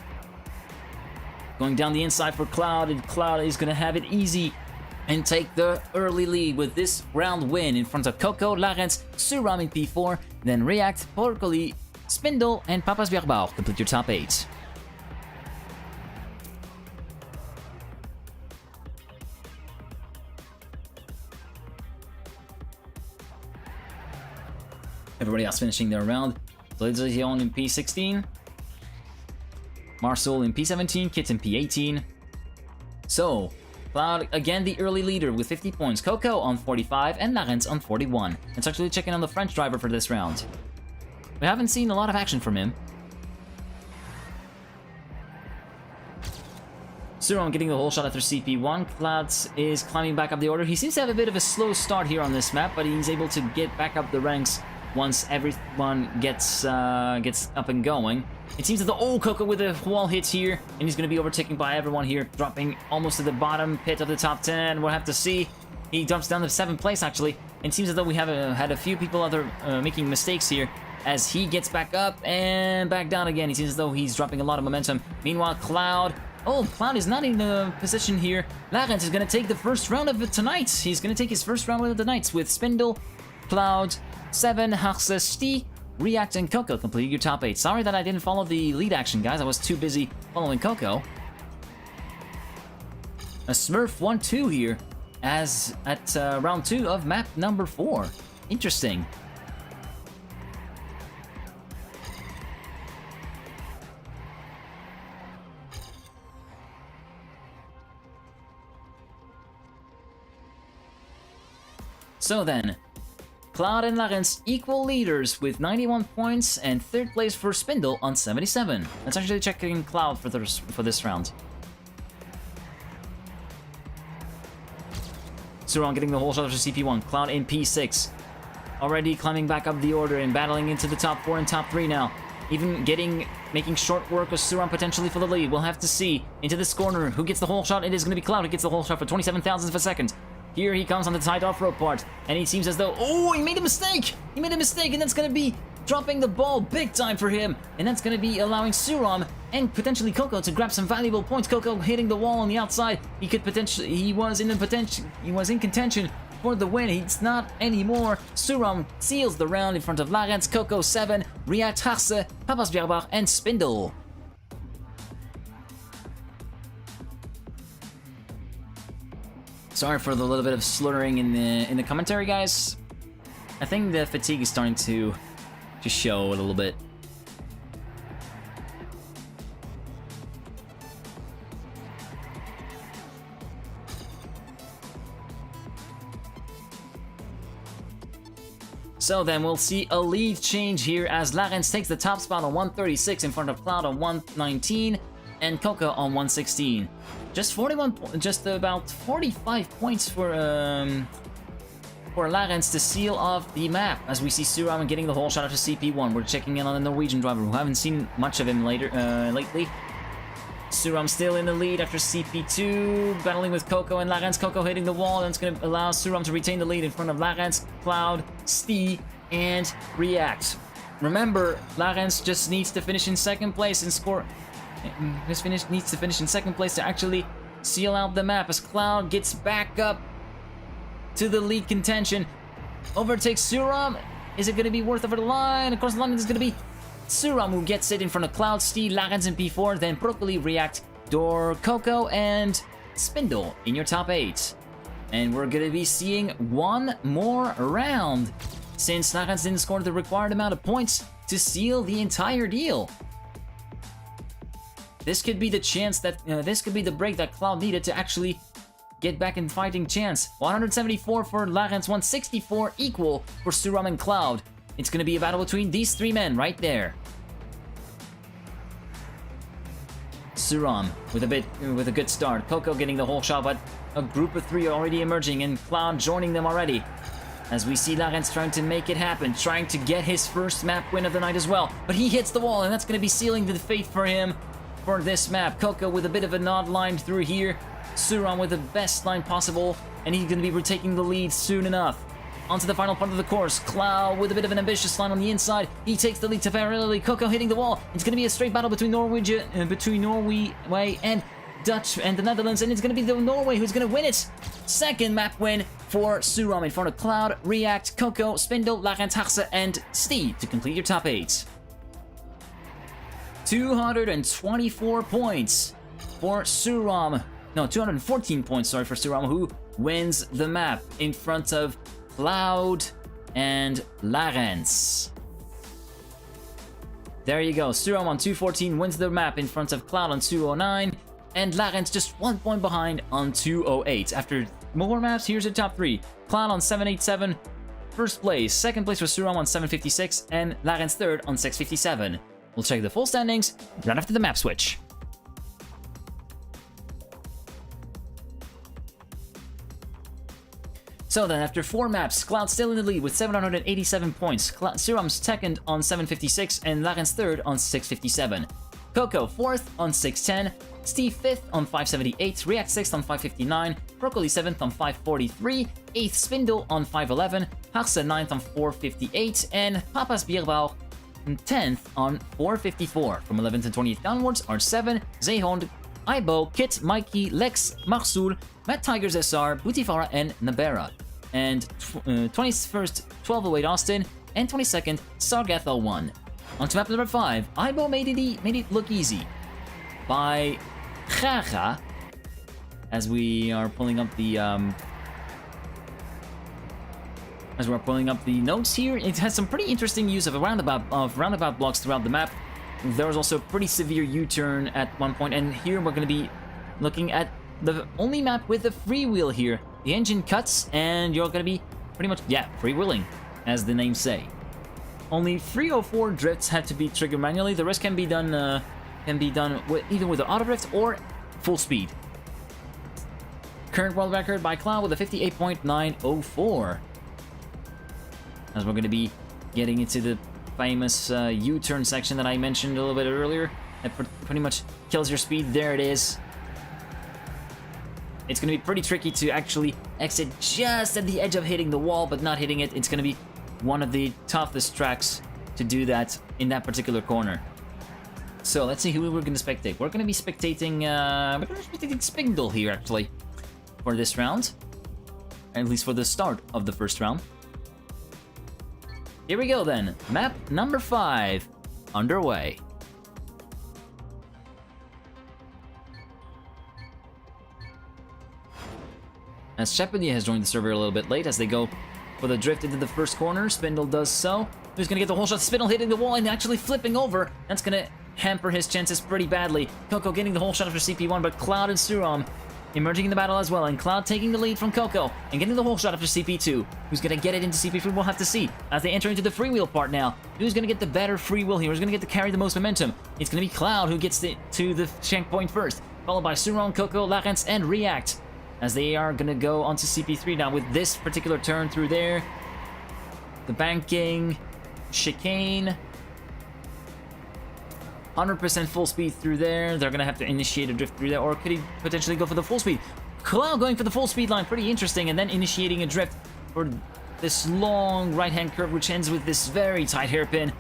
Going down the inside for Cloud, and Cloud is going to have it easy and take the early lead with this round win in front of Coco, Larens, Suram in P4, then React, Porcoli, Spindle, and Papa's Bierbauch complete your top 8. Everybody else finishing their round. Zlezion in P16. Marsul in P17, Kit in P18. So, Cloud, again the early leader with 50 points. Coco on 45 and Larens on 41. Let's actually check in on the French driver for this round. We haven't seen a lot of action from him. Suram getting the whole shot after CP1. Cloud is climbing back up the order. He seems to have a bit of a slow start here on this map, but he's able to get back up the ranks once everyone gets up and going. It seems that the Coco with a wall hit here, and he's going to be overtaken by everyone here, dropping almost to the bottom pit of the top 10. We'll have to see. He jumps down to 7th place, actually. It seems as though we have had a few people making mistakes here as he gets back up and back down again. He seems as though he's dropping a lot of momentum. Meanwhile, Cloud... Oh, Cloud is not in a position here. Larens is going to take the first round of it tonight. He's going to take his first round of the night with Spindle, Cloud, 7, Harse, Stee, React, and Coco completing your top 8. Sorry that I didn't follow the lead action, guys. I was too busy following Coco. A Smurf 1-2 here as at round 2 of map number 4. Interesting. So then, Cloud and Larens equal leaders with 91 points and 3rd place for Spindle on 77. Let's actually check in Cloud for this round. Suram getting the whole shot for CP1. Cloud in P6. Already climbing back up the order and battling into the top 4 and top 3 now. Even making short work of Suram potentially for the lead. We'll have to see into this corner who gets the whole shot. It is going to be Cloud who gets the whole shot for 27 thousandths of a second. Here he comes on the tight off-road part, and he seems as though... Oh, he made a mistake! He made a mistake, and that's going to be dropping the ball big time for him. And that's going to be allowing Suram and potentially Coco to grab some valuable points. Coco hitting the wall on the outside. He could potentially... He was in contention for the win. He's not anymore. Suram seals the round in front of Larens, Coco 7, React, Harse, Papas Bierbauch, and Spindle. Sorry for the little bit of slurring in the commentary, guys. I think the fatigue is starting to show a little bit. So then we'll see a lead change here as Larens takes the top spot on 136 in front of Cloud on 119 and Coco on 116. Just about 45 points for Larens to seal off the map as we see Suram getting the whole shot after CP1. We're checking in on the Norwegian driver who haven't seen much of him lately. Suram still in the lead after CP2, battling with Coco and Larens. Coco hitting the wall, and it's going to allow Suram to retain the lead in front of Larens, Cloud, Stee, and React. Remember, Larens just needs to finish in second place and score. Needs to finish in second place to actually seal out the map as Cloud gets back up to the lead contention. Overtakes Suram. Is it going to be worth over the line? Of course, the line is going to be Suram who gets it in front of Cloud, Stee, Larens in P4, then Broccoli, React, Door, Coco, and Spindle in your top 8. And we're going to be seeing one more round since Larens didn't score the required amount of points to seal the entire deal. This could be the chance that, this could be the break that Cloud needed to actually get back in fighting chance. 174 for Larens, 164 equal for Suram and Cloud. It's going to be a battle between these three men right there. Suram with a good start. Coco getting the whole shot, but a group of three are already emerging and Cloud joining them already. As we see Larens trying to make it happen, trying to get his first map win of the night as well. But he hits the wall and that's going to be sealing the fate for him for this map. Coco with a bit of an odd line through here. Suram with the best line possible, and he's going to be retaking the lead soon enough. Onto the final part of the course. Cloud with a bit of an ambitious line on the inside. He takes the lead temporarily. Coco hitting the wall. It's going to be a straight battle between Norway and Dutch and the Netherlands, and it's going to be the Norway who's going to win it. Second map win for Suram in front of Cloud, React, Coco, Spindle, Larens, Harse, and Stee to complete your top 8. 224 points for Suram. No, 214 points, sorry, for Suram, who wins the map in front of Cloud and Larens. There you go. Suram on 214 wins the map in front of Cloud on 209, and Larens just 1 point behind on 208. After more maps, here's the top 3. Cloud on 787, first place. Second place was Suram on 756, and Larens third on 657. We'll check the full standings right after the map switch. So then, after 4 maps, Cloud still in the lead with 787 points. Suram's second on 756 and Larens third on 657. Coco 4th on 610, Stee 5th on 578, React 6th on 559, Broccoli 7th on 543, 8th Spindle on 511, Harse 9th on 458, and Papa's Bierbauch 10th on 454. From 11th and 20th downwards are 7, Zeehond, Aibo, Kit, Mikey, Lex, Marsul, Matt Tigers SR, Bootifara, and Nabera. And 21st, 1208 Austin, and 22nd, Sargath 01. On to map number 5, Aibo made it look easy by Gaga, as we are pulling up the notes here. It has some pretty interesting use of roundabout blocks throughout the map. There was also a pretty severe U-turn at one point, and here we're going to be looking at the only map with a freewheel here. The engine cuts, and you're going to be pretty much, freewheeling, as the name say. Only 3 or 4 drifts have to be triggered manually. The rest can be done either with the auto drift or full speed. Current world record by Cloud with a 58.904. As we're going to be getting into the famous U-turn section that I mentioned a little bit earlier. That pretty much kills your speed. There it is. It's going to be pretty tricky to actually exit just at the edge of hitting the wall, but not hitting it. It's going to be one of the toughest tracks to do that in that particular corner. So let's see who we're going to spectate. We're going to be spectating Spindle here, actually, for this round. At least for the start of the first round. Here we go then. Map number 5 underway. As Shepard has joined the server a little bit late as they go for the drift into the first corner. Spindle does so. Who's going to get the whole shot? Spindle hitting the wall and actually flipping over. That's going to hamper his chances pretty badly. Coco getting the whole shot after CP1, but Cloud and Suram emerging in the battle as well, and Cloud taking the lead from Coco and getting the whole shot after CP2. Who's going to get it into CP3? We'll have to see as they enter into the freewheel part now. Who's going to get the better freewheel here? Who's going to get to carry the most momentum? It's going to be Cloud who gets to the checkpoint first, followed by Suram, Coco, Larence, and React, as they are going to go onto CP3 now with this particular turn through there. The banking, chicane, 100% full speed through there. They're going to have to initiate a drift through there, or could he potentially go for the full speed? Cloud going for the full speed line, pretty interesting, and then initiating a drift for this long right-hand curve, which ends with this very tight hairpin.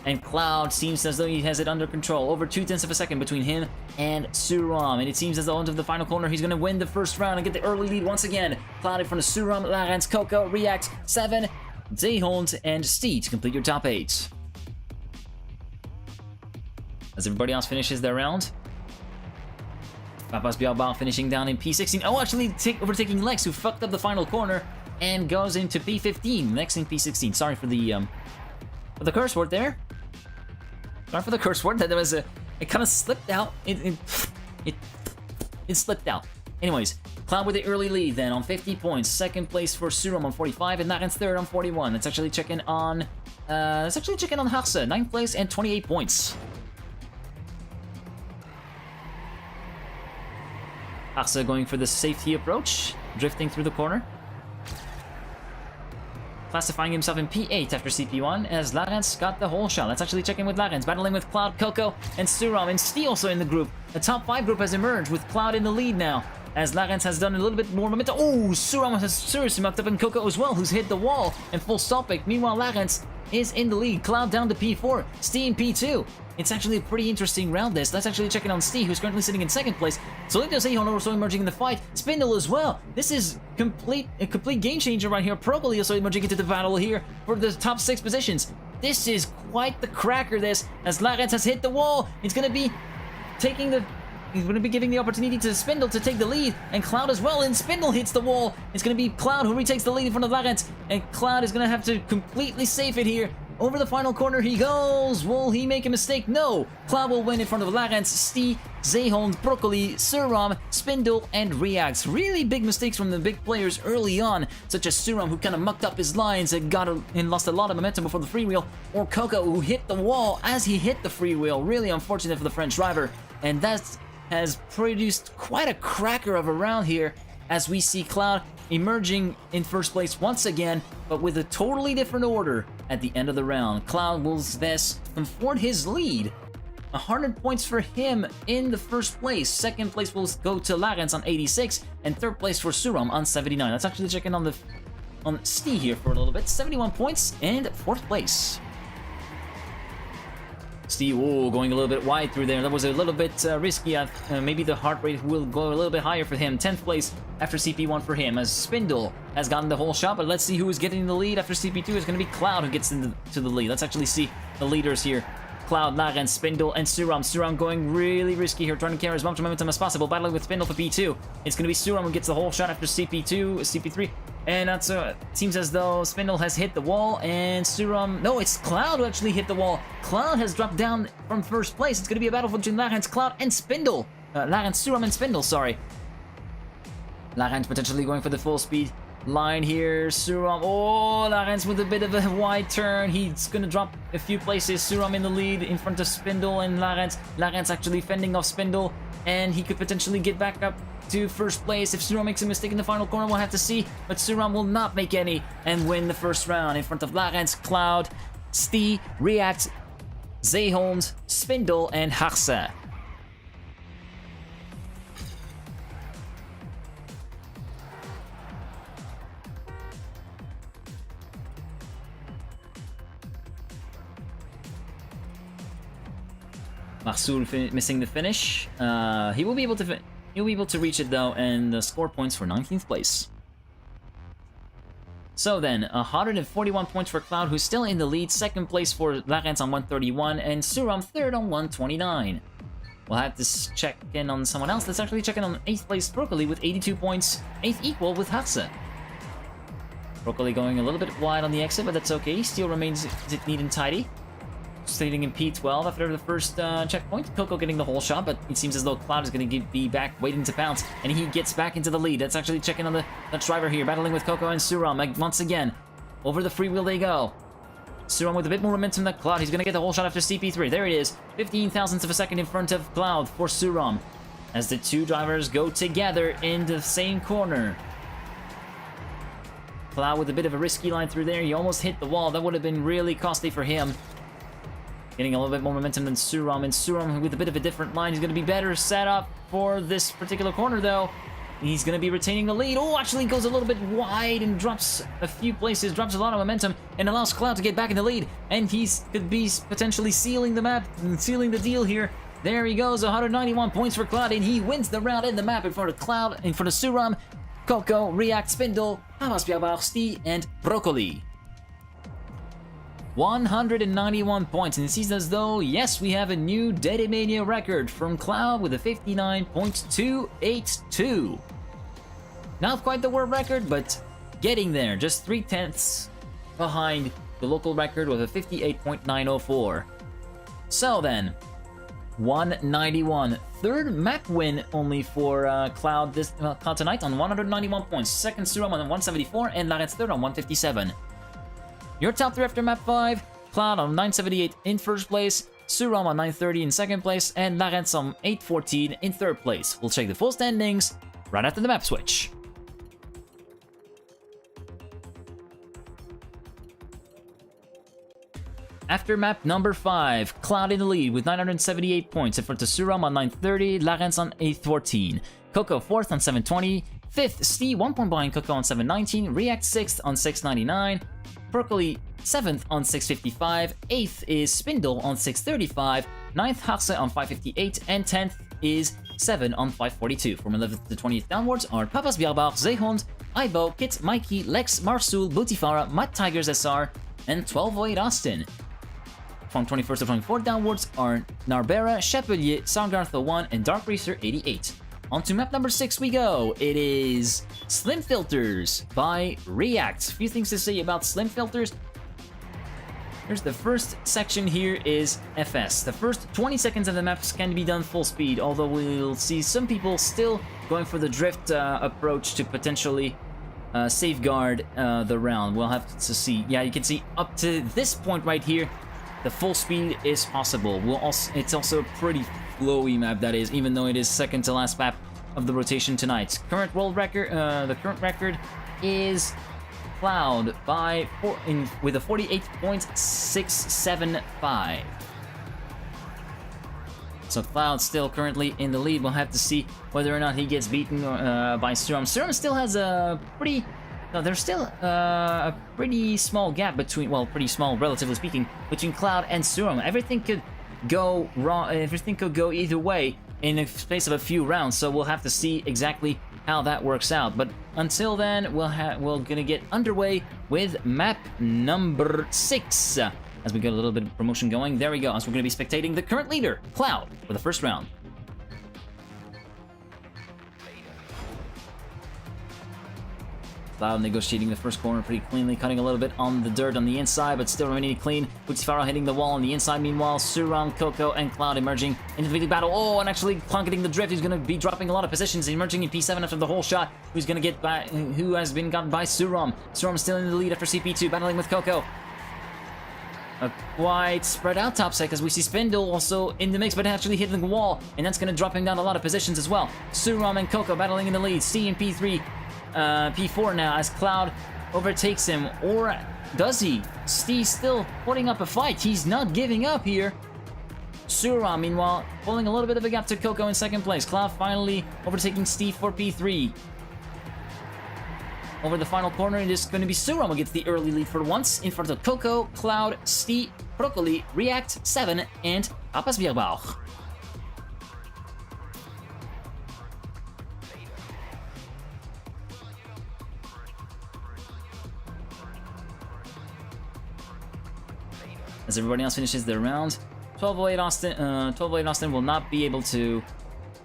And Cloud seems as though he has it under control. Over 0.2 of a second between him and Suram. And it seems as though onto the final corner, he's going to win the first round and get the early lead once again. Cloud in front of Suram, Larence, Coco, React, 7, Zehond, and Stee to complete your top 8. As everybody else finishes their round. Papas Biaobao finishing down in P16. Oh, actually overtaking Lex, who fucked up the final corner and goes into P15. Lex in P16. Sorry for the curse word there. Sorry for the curse word. That was it kind of slipped out. It slipped out. Anyways, Cloud with the early lead then on 50 points. Second place for Suram on 45, and Larence third on 41. Let's actually check in on Harse, 9th place and 28 points. Harse going for the safety approach, drifting through the corner. Classifying himself in P8 after CP1, as Larence got the whole shot. Let's actually check in with Larence, battling with Cloud, Coco, and Suram, and Stee also in the group. The top 5 group has emerged, with Cloud in the lead now, as Larence has done a little bit more momentum. Oh, Suram has seriously mucked up, and Coco as well, who's hit the wall and full stop pick. Meanwhile, Larence is in the lead. Cloud down to P4, Stee in P2. It's actually a pretty interesting round this. Let's actually check in on Stee, who's currently sitting in second place. Solito Zehon also emerging in the fight. Spindle as well. This is a complete game changer right here. Progoli also emerging into the battle here for the top 6 positions. This is quite the cracker, this, as Larence has hit the wall. He's going to be giving the opportunity to Spindle to take the lead, and Cloud as well, and Spindle hits the wall. It's going to be Cloud who retakes the lead in front of Larence, and Cloud is going to have to completely save it here. Over the final corner he goes. Will he make a mistake? No. Cloud will win in front of Larence, Stee, Zehond, Broccoli, Suram, Spindle, and Reacts. Really big mistakes from the big players early on, such as Suram, who kind of mucked up his lines and lost a lot of momentum before the freewheel, or Coco, who hit the wall as he hit the freewheel. Really unfortunate for the French driver, and that has produced quite a cracker of a round here, as we see Cloud emerging in first place once again, but with a totally different order at the end of the round. Cloud will thus confirm his lead. 100 points for him in the first place. Second place will go to Larence on 86, and third place for Suram on 79. Let's actually check in on Stee here for a little bit. 71 points and fourth place. Stee, going a little bit wide through there. That was a little bit risky. Maybe the heart rate will go a little bit higher for him. 10th place after CP1 for him, as Spindle has gotten the whole shot. But let's see who is getting the lead after CP2. It's going to be Cloud who gets to the lead. Let's actually see the leaders here. Cloud, Larence, Spindle, and Suram. Suram going really risky here, trying to carry as much momentum as possible, battling with Spindle for P2. It's going to be Suram who gets the whole shot after CP3. And that's it seems as though Spindle has hit the wall, and Suram... No, it's Cloud who actually hit the wall. Cloud has dropped down from first place. It's going to be a battle between Larence, Cloud, and Spindle. Larence, Suram, and Spindle, sorry. Larence potentially going for the full speed line here. Suram... Oh, Larence with a bit of a wide turn. He's going to drop a few places. Suram in the lead in front of Spindle and Larence. Larence actually fending off Spindle, and he could potentially get back up to first place. If Suram makes a mistake in the final corner, we'll have to see, but Suram will not make any and win the first round in front of Larence, Cloud, Stee, React, Zehond, Spindle, and Harse. Marsul missing the finish. He will be able to reach it though, and score points for 19th place. So then, 141 points for Cloud, who's still in the lead. Second place for Larence on 131, and Suram third on 129. We'll have to check in on someone else. Let's actually check in on 8th place Broccoli with 82 points, 8th equal with Harse. Broccoli going a little bit wide on the exit, but that's okay. Still remains neat and tidy. sitting in P12 after the first checkpoint. Coco getting the whole shot, but it seems as though Cloud is going to be back waiting to pounce, and he gets back into the lead. That's actually checking on the Dutch driver here, battling with Coco and Suram once again. Over the freewheel they go. Suram with a bit more momentum than Cloud. He's going to get the whole shot after CP3. There it is. 15 thousandths of a second in front of Cloud for Suram, as the two drivers go together in the same corner. Cloud with a bit of a risky line through there. He almost hit the wall. That would have been really costly for him. Getting a little bit more momentum than Suram. And Suram with a bit of a different line. He's going to be better set up for this particular corner, though. He's going to be retaining the lead. Oh, actually goes a little bit wide and drops a few places. Drops a lot of momentum and allows Cloud to get back in the lead. And he could be potentially sealing the map and sealing the deal here. There he goes. 191 points for Cloud. And he wins the round in the map in front of Cloud, in front of Suram, Coco, React, Spindle, Papas Biarbauchsti, and Broccoli. 191 points, and it seems as though, yes, we have a new Dedemania record from Cloud with a 59.282. Not quite the world record, but getting there, just 3/10 behind the local record with a 58.904. So then, 191. Third map win only for Cloud Cloud tonight on 191 points. Second Suram on 174, and Laret's third on 157. Your top three after map 5, Cloud on 978 in first place, Suram on 930 in second place, and Laret's on 814 in third place. We'll check the full standings right after the map switch. After map number 5, Cloud in the lead with 978 points in front of Suram on 930, Larens on 814, Coco 4th on 720, 5th Steve 1 point behind Coco on 719, React 6th on 699, Broccoli 7th on 655, 8th is Spindle on 635, 9th Haxe on 558, and 10th is 7 on 542. From 11th to 20th downwards are Papas Biarbach, Zeehond, Ibo, Kit, Mikey, Lex, Marsul, Bootifara, Matt Tigers SR, and 1208 Austin. From 21st to 24th downwards are Narbera, Chapelier, Sargartha 1, and Dark Racer 88. On to map number 6 we go. It is Slim Filters by React. A few things to say about Slim Filters. Here's the first section here is FS. The first 20 seconds of the maps can be done full speed, although we'll see some people still going for the drift approach to potentially safeguard the round. We'll have to see. Yeah, you can see up to this point right here, the full speed is possible. It's also a pretty flowy map, that is, even though it is second to last map of the rotation tonight. Current world record, the current record is Cloud with a 48.675. So Cloud still currently in the lead. We'll have to see whether or not he gets beaten by Suram. Suram still has a pretty... No, there's still a pretty small gap between, well, pretty small, relatively speaking, between Cloud and Suram. Everything could go wrong, everything could go either way in the space of a few rounds, so we'll have to see exactly how that works out. But until then, we're gonna get underway with map number 6. As we get a little bit of promotion going, there we go, as we're gonna be spectating the current leader, Cloud, for the first round. Cloud negotiating the first corner pretty cleanly, cutting a little bit on the dirt on the inside, but still remaining clean. Bootifara hitting the wall on the inside. Meanwhile, Suram, Coco, and Cloud emerging into the big battle. Oh, and actually Cloud getting the drift. He's going to be dropping a lot of positions, emerging in P7 after the whole shot. Who has been gotten by Suram. Suram still in the lead after CP2, battling with Coco. A quite spread out top set, as we see Spindle also in the mix, but actually hitting the wall, and that's going to drop him down a lot of positions as well. Suram and Coco battling in the lead. C and P3. P4 now as Cloud overtakes him, or does he? Steve still putting up a fight. He's not giving up here. Suram, meanwhile, pulling a little bit of a gap to Coco in second place. Cloud finally overtaking Steve for P3. Over the final corner, it is going to be Suram who gets the early lead for once, in front of Coco, Cloud, Steve, Broccoli, React, 7, and Papas Biarbauch. As everybody else finishes their round, 1208 Austin will not be able to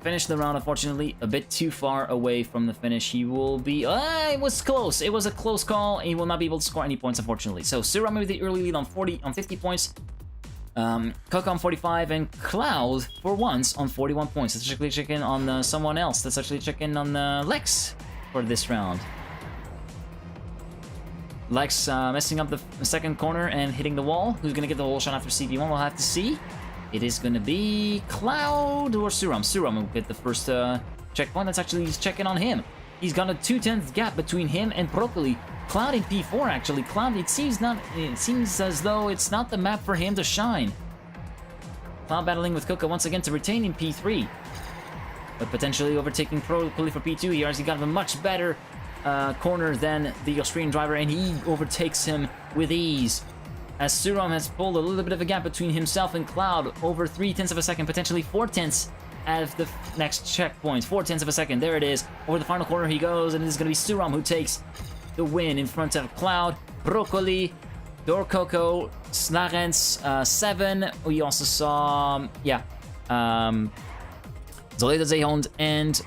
finish the round, unfortunately. A bit too far away from the finish. He will be... it was close. It was a close call. He will not be able to score any points, unfortunately. So Suram with the early lead on 50 points. Coco on 45, and Cloud, for once, on 41 points. Let's actually check in on someone else. Let's actually check in on Lex for this round. Lex messing up the second corner and hitting the wall. Who's going to get the whole shot after CP1? We'll have to see. It is going to be Cloud or Suram. Suram will get the first checkpoint. Let's actually check in on him. He's got a 2/10 gap between him and Broccoli. Cloud in P4 actually. Cloud, it seems as though it's not the map for him to shine. Cloud battling with Coco once again to retain in P3. But potentially overtaking Broccoli for P2 here, as he got a much better corner than the Australian driver, and he overtakes him with ease. As Suram has pulled a little bit of a gap between himself and Cloud, over 0.3 of a second, potentially 0.4 at the next checkpoint. 0.4 of a second, there it is. Over the final corner he goes, and it is going to be Suram who takes the win in front of Cloud, Broccoli, Dorcoco, Snarens, 7. We also saw, Zoleda Zehond and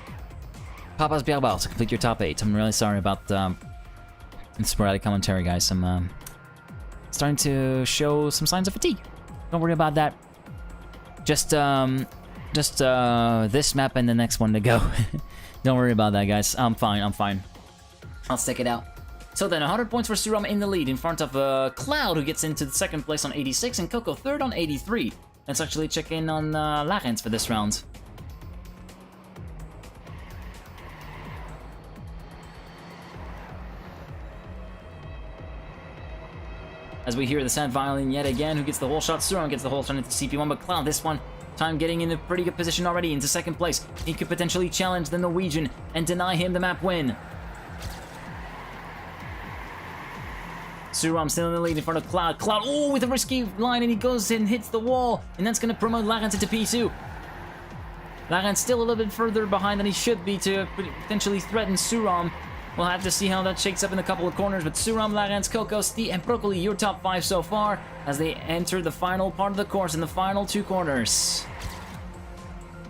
Papa's Bierbal to complete your top 8. I'm really sorry about the sporadic commentary, guys. I'm starting to show some signs of fatigue. Don't worry about that. Just this map and the next one to go. Don't worry about that, guys. I'm fine. I'll stick it out. So then, 100 points for Suram in the lead in front of Cloud, who gets into the second place on 86, and Coco third on 83. Let's actually check in on Larens for this round. As we hear the sad violin yet again, who gets the whole shot? Suram gets the whole shot into CP1, but Cloud this one time getting in a pretty good position already into second place. He could potentially challenge the Norwegian and deny him the map win. Suram still in the lead in front of Cloud. Cloud, oh, with a risky line, and he goes and hits the wall, and that's going to promote Larens into P2. Larens still a little bit further behind than he should be to potentially threaten Suram. We'll have to see how that shakes up in a couple of corners, but Suram, Larens, Coco, Stee, and Broccoli, your top 5 so far, as they enter the final part of the course in the final 2 corners.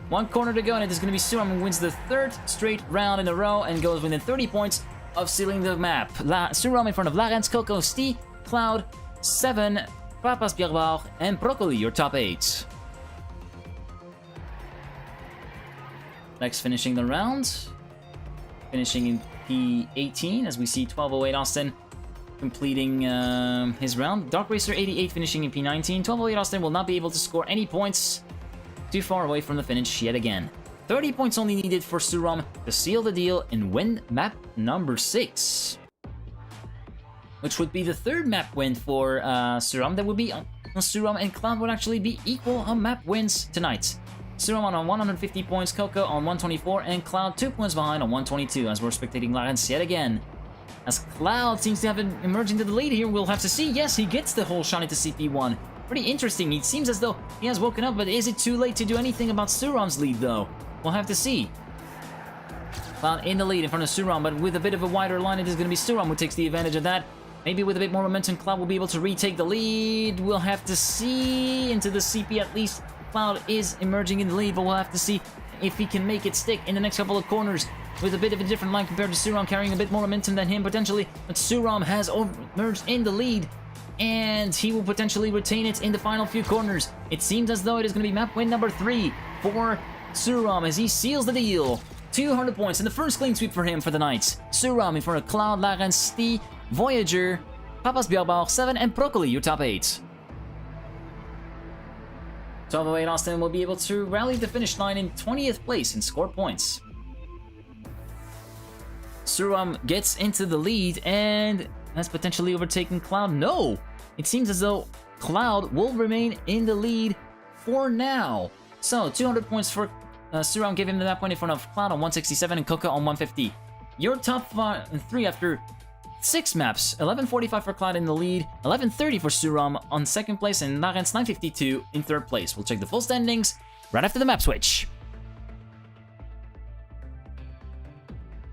1 corner to go, and it is going to be Suram who wins the 3rd straight round in a row and goes within 30 points of sealing the map. Suram in front of Larens, Coco, Stee, Cloud, 7, Papas Bierbal, and Broccoli, your top 8. Next, finishing the round. Finishing in P18, as we see 1208 Austin completing his round. Dark Racer 88 finishing in P19. 1208 Austin will not be able to score any points. Too far away from the finish yet again. 30 points only needed for Suram to seal the deal and win map number 6. Which would be the 3rd map win for Suram. That would be Suram and Cloud would actually be equal on map wins tonight. Suram on 150 points, Coco on 124, and Cloud 2 points behind on 122, as we're spectating Larens yet again. As Cloud seems to have been emerging to the lead here, we'll have to see. Yes, he gets the whole shot into CP1. Pretty interesting. It seems as though he has woken up, but is it too late to do anything about Suram's lead, though? We'll have to see. Cloud in the lead in front of Suram, but with a bit of a wider line, it is going to be Suram who takes the advantage of that. Maybe with a bit more momentum, Cloud will be able to retake the lead. We'll have to see. Into the CP at least. Cloud is emerging in the lead, but we'll have to see if he can make it stick in the next couple of corners with a bit of a different line compared to Suram, carrying a bit more momentum than him potentially. But Suram has emerged in the lead, and he will potentially retain it in the final few corners. It seems as though it is going to be map win number 3 for Suram as he seals the deal. 200 points and the first clean sweep for him for the night. Suram in front of Cloud, Larens, Stee, Voyager, Papas Bierbal, 7, and Broccoli, your top 8. 1208 Austin will be able to rally the finish line in 20th place and score points. Suram gets into the lead and has potentially overtaken Cloud. No! It seems as though Cloud will remain in the lead for now. So, 200 points for Suram, gave him that point in front of Cloud on 167 and Coco on 150. Your top 3 after 6 maps, 1145 for Cloud in the lead, 1130 for Suram on 2nd place, and Larens 952 in 3rd place. We'll check the full standings right after the map switch.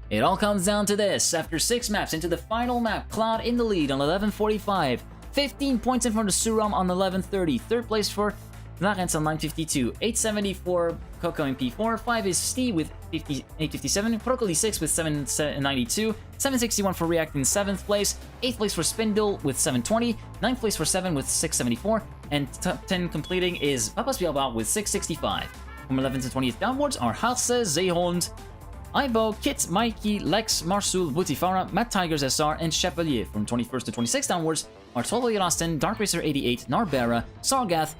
It all comes down to this. After 6 maps into the final map, Cloud in the lead on 1145, 15 points in front of Suram on 1130. 3rd place for Larens on 952, 874 Coco in P4, 5 is Steve with 857, Broccoli 6 with 792, 761 for React in 7th place, 8th place for Spindle with 720, 9th place for 7 with 674, and top 10 completing is Papas Bielbao with 665. From 11th to 20th downwards are Halse, Zeehond, Ibo, Kit, Mikey, Lex, Marsul, Butifara, Matt Tigers SR, and Chapelier. From 21st to 26th downwards are Totally Austin, Dark Racer 88, Narbera, Sargath,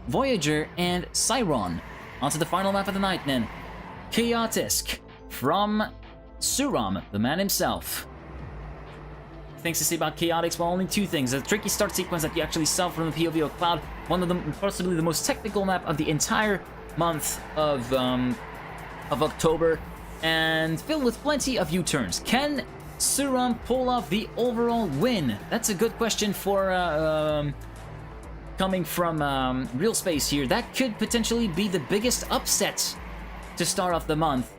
Voyager, and Cyron. On to the final map of the night then. Chaotisk from Suram, the man himself. Things to say about Chaotix? Well, only two things. A tricky start sequence that you actually saw from the POV of Cloud. One of them, possibly the most technical map of the entire month of October. And filled with plenty of U-turns. Can Suram pull off the overall win? That's a good question for coming from Real Space here. That could potentially be the biggest upset to start off the month.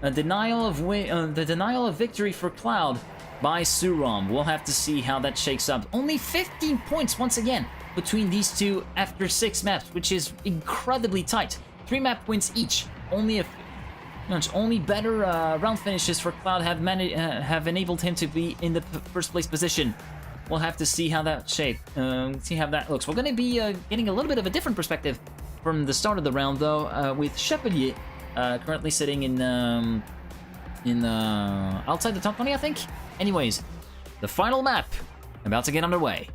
The denial of victory for Cloud by Suram. We'll have to see how that shakes up. Only 15 points once again between these two after 6 maps, which is incredibly tight. 3 map wins each. Only better round finishes for Cloud have enabled him to be in the first place position. We'll have to see how that see how that looks. We're going to be getting a little bit of a different perspective from the start of the round, though, with Chapelier currently sitting in outside the top 20, I think. Anyways, the final map about to get underway.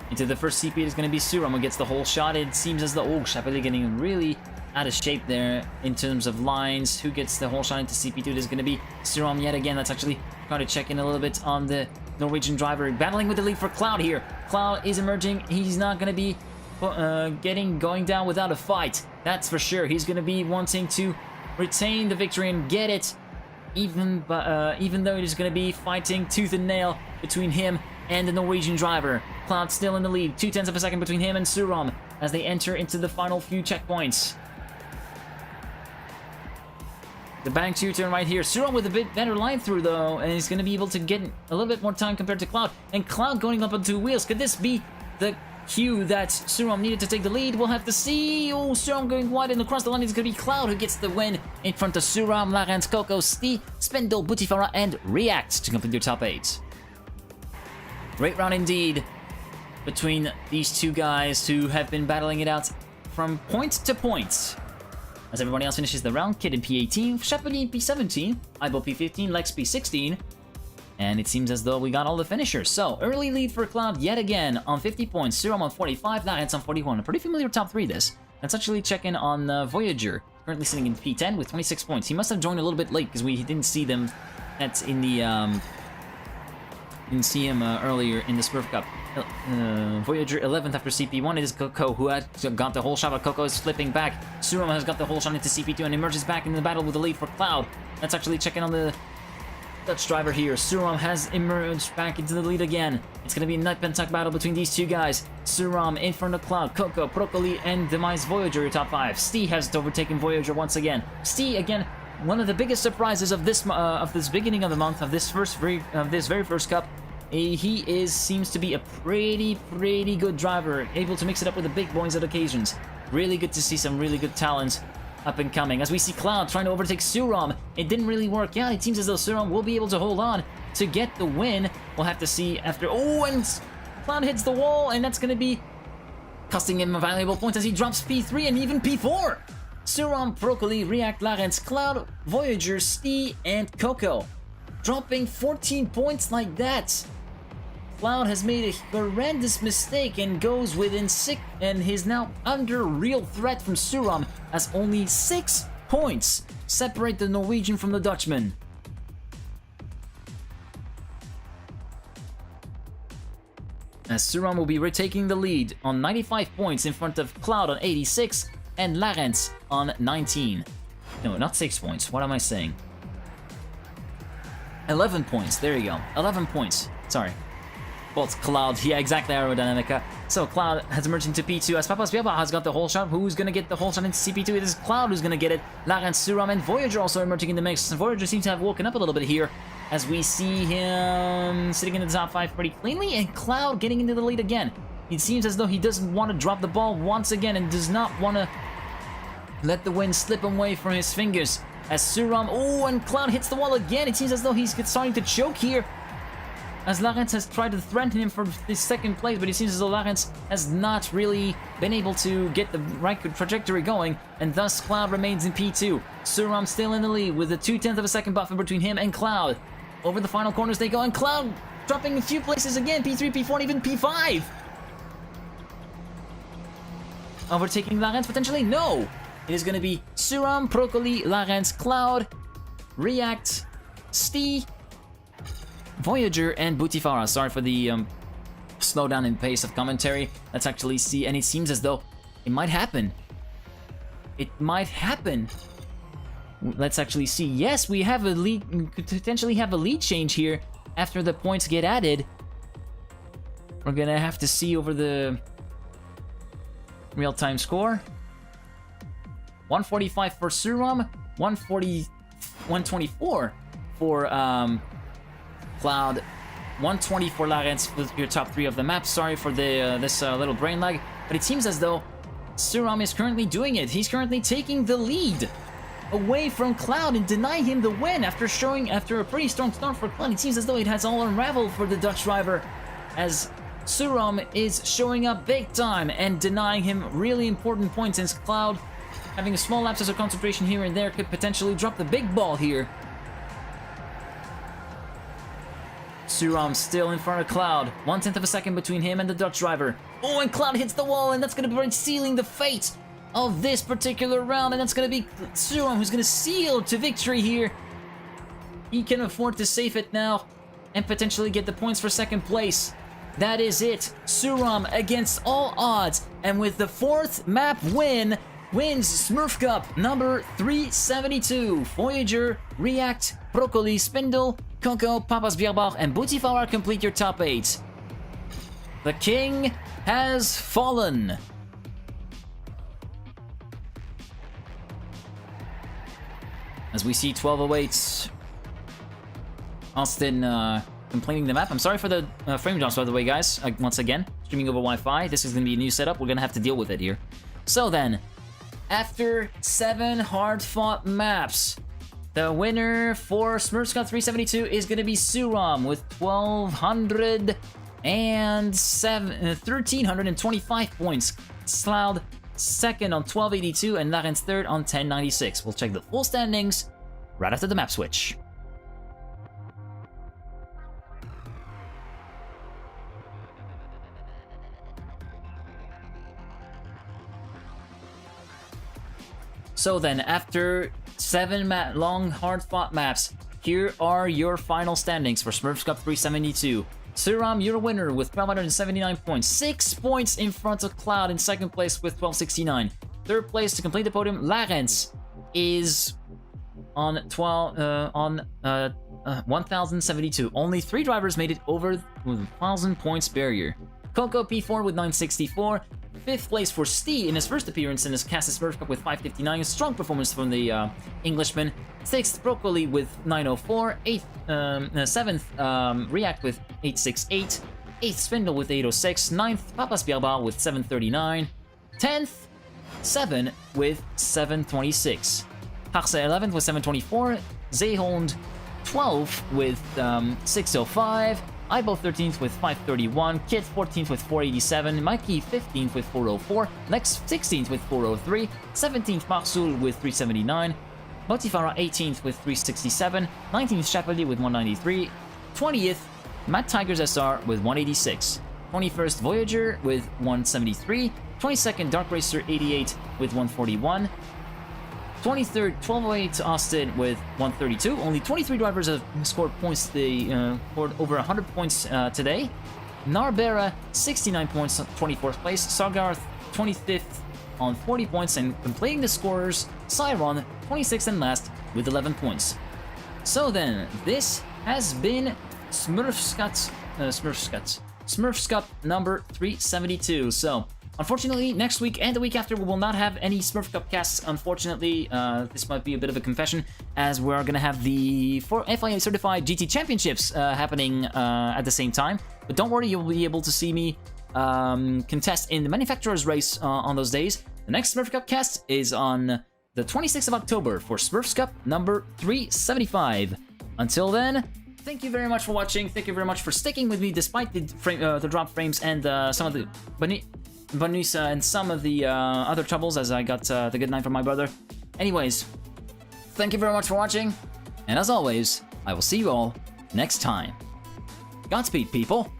Into the first CP is going to be Suram, who gets the whole shot. It seems as though Chapelier getting really out of shape there in terms of lines. Who gets the whole shot into CP2? It is going to be Suram yet again. Let's actually try to check in a little bit on the Norwegian driver. Battling with the lead for Cloud here. Cloud is emerging. He's not going to be going down without a fight. That's for sure. He's going to be wanting to retain the victory and get it, even though it is going to be fighting tooth and nail between him and the Norwegian driver. Cloud still in the lead, 0.2 of a second between him and Suram as they enter into the final few checkpoints. The bank U-turn right here. Suram with a bit better line through though, and he's going to be able to get a little bit more time compared to Cloud. And Cloud going up on 2 wheels. Could this be the cue that Suram needed to take the lead? We'll have to see. Oh, Suram going wide and across the line. It's going to be Cloud who gets the win in front of Suram, Larens, Coco, Sti, Spindle, Butifara, and React to complete your top 8. Great round indeed between these two guys who have been battling it out from point to point. As everybody else finishes the round, Kid in P18, Chapelier in P17, Ibo P15, Lex P16, and it seems as though we got all the finishers. So, early lead for Cloud yet again on 50 points, Suram on 45, Larens on 41. A pretty familiar top 3 this. Let's actually check in on Voyager, currently sitting in P10 with 26 points. He must have joined a little bit late because we didn't see them in the didn't see him earlier in the SmurfsCup. Voyager 11th after CP1. It is Coco who had got the whole shot, but Coco is flipping back. Suram has got the whole shot into CP2 and emerges back in the battle with the lead for Cloud. Let's actually check in on the Dutch driver here. Suram has emerged back into the lead again. It's going to be a night pentuck battle between these two guys. Suram in front of Cloud, Coco, Broccoli, and Demise Voyager, your top 5. Sti has overtaken Voyager once again. Sti, again, one of the biggest surprises of this beginning of the month, of this very first cup. He seems to be a pretty good driver, able to mix it up with the big boys at occasions. Really good to see some really good talents up and coming. As we see Cloud trying to overtake Suram, it didn't really work out. It seems as though Suram will be able to hold on to get the win. We'll have to see after. Oh, and Cloud hits the wall, and that's going to be costing him a valuable point as he drops P3 and even P4. Suram, Broccoli, React, Larens, Cloud, Voyager, Sti, and Coco. Dropping 14 points like that. Cloud has made a horrendous mistake and goes within 6 and is now under real threat from Suram as only 6 points separate the Norwegian from the Dutchman. As Suram will be retaking the lead on 95 points in front of Cloud on 86 and Larens on 19. No, not 6 points. What am I saying? 11 points. There you go. 11 points. Sorry. Well, it's Cloud. Yeah, exactly, Aerodynamica. So Cloud has emerged into P2 as Papas Biaba has got the whole shot. Who's going to get the whole shot into CP2? It is Cloud who's going to get it. Larence, Suram, and Voyager also emerging in the mix. Voyager seems to have woken up a little bit here as we see him sitting in the top 5 pretty cleanly, and Cloud getting into the lead again. It seems as though he doesn't want to drop the ball once again and does not want to let the wind slip away from his fingers. As Suram, oh, and Cloud hits the wall again. It seems as though he's starting to choke here, as Larence has tried to threaten him for this second place, but it seems as though Larence has not really been able to get the right trajectory going, and thus Cloud remains in P2. Suram still in the lead with a 0.2 of a second buffer between him and Cloud. Over the final corners they go, and Cloud dropping a few places again, P3, P4, and even P5. Overtaking Larence potentially? No! It is going to be Suram, Procoli, Larence, Cloud, React, Stee, Voyager, and Boutifara. Sorry for the slowdown in pace of commentary. Let's actually see, and it seems as though it might happen. It might happen. Let's actually see. Yes, we have a lead. We could potentially have a lead change here after the points get added. We're gonna have to see over the real-time score. 145 for Suram, 124 for Cloud, 120 for Larence with your top 3 of the map. Sorry for the this little brain lag, but it seems as though Suram is currently doing it. He's currently taking the lead away from Cloud and denying him the win after a pretty strong start for Cloud. It seems as though it has all unraveled for the Dutch driver, as Suram is showing up big time and denying him really important points, since Cloud, having a small lapses of concentration here and there, could potentially drop the big ball here. Suram still in front of Cloud. 1/10 of a second between him and the Dutch driver. Oh, and Cloud hits the wall, and that's going to be sealing the fate of this particular round, and that's going to be Suram who's going to seal to victory here. He can afford to save it now and potentially get the points for second place. That is it. Suram, against all odds, and with the 4th map win, wins Smurf Cup number 372. Voyager, React, Procoli, Spindle, Coco, Papas Bierbach, and Boutifara complete your top 8. The king has fallen. As we see 1208 Austin completing the map. I'm sorry for the frame drops, by the way, guys. Once again, streaming over Wi-Fi. This is going to be a new setup. We're going to have to deal with it here. So then, after 7 hard-fought maps, the winner for SmurfsCup 372 is going to be Suram with 1,325 points. Cloud second on 1282 and Larence third on 1096. We'll check the full standings right after the map switch. So then, after 7 long, hard-fought maps, here are your final standings for SmurfsCup 372. Suram, your winner with 1,279 points, 6 points in front of Cloud in second place with 1,269. Third place to complete the podium, Larence is on 1,072. Only 3 drivers made it over the 1,000 points barrier. Coco P4 with 964. 5th place for Stee in his first appearance in his cast Smurf Cup with 559. A strong performance from the Englishman. 6th, Broccoli with 904. 7th, React with 868. 8th, Spindle with 806. 9th, Papas Biarba with 739. 10th, 7 with 726. Harse 11th with 724. Zeehond 12th with 605. Ibo 13th with 531, Kit 14th with 487, Mikey 15th with 404, Lex 16th with 403, 17th Marsul with 379, Boutifara 18th with 367, 19th Chapelier with 193, 20th Matt Tigers SR with 186, 21st Voyager with 173, 22nd Dark Racer 88 with 141, 23rd, 1208 Austin with 132. Only 23 drivers have scored points. They scored over 100 points today. Narbera, 69 points, 24th place. Sargarth, 25th on 40 points. And completing the scorers, Cyron, 26th and last with 11 points. So then, this has been SmurfsCup SmurfsCup number 372. So, unfortunately, next week and the week after, we will not have any SmurfsCup casts, unfortunately. This might be a bit of a confession, as we're going to have the FIA Certified GT Championships happening at the same time. But don't worry, you'll be able to see me contest in the manufacturer's race on those days. The next SmurfsCup cast is on the 26th of October for SmurfsCup number 375. Until then, thank you very much for watching. Thank you very much for sticking with me despite the drop frames and some of the bonus and some of the other troubles, as I got the good night from my brother. Anyways, thank you very much for watching, and as always, I will see you all next time. Godspeed, people!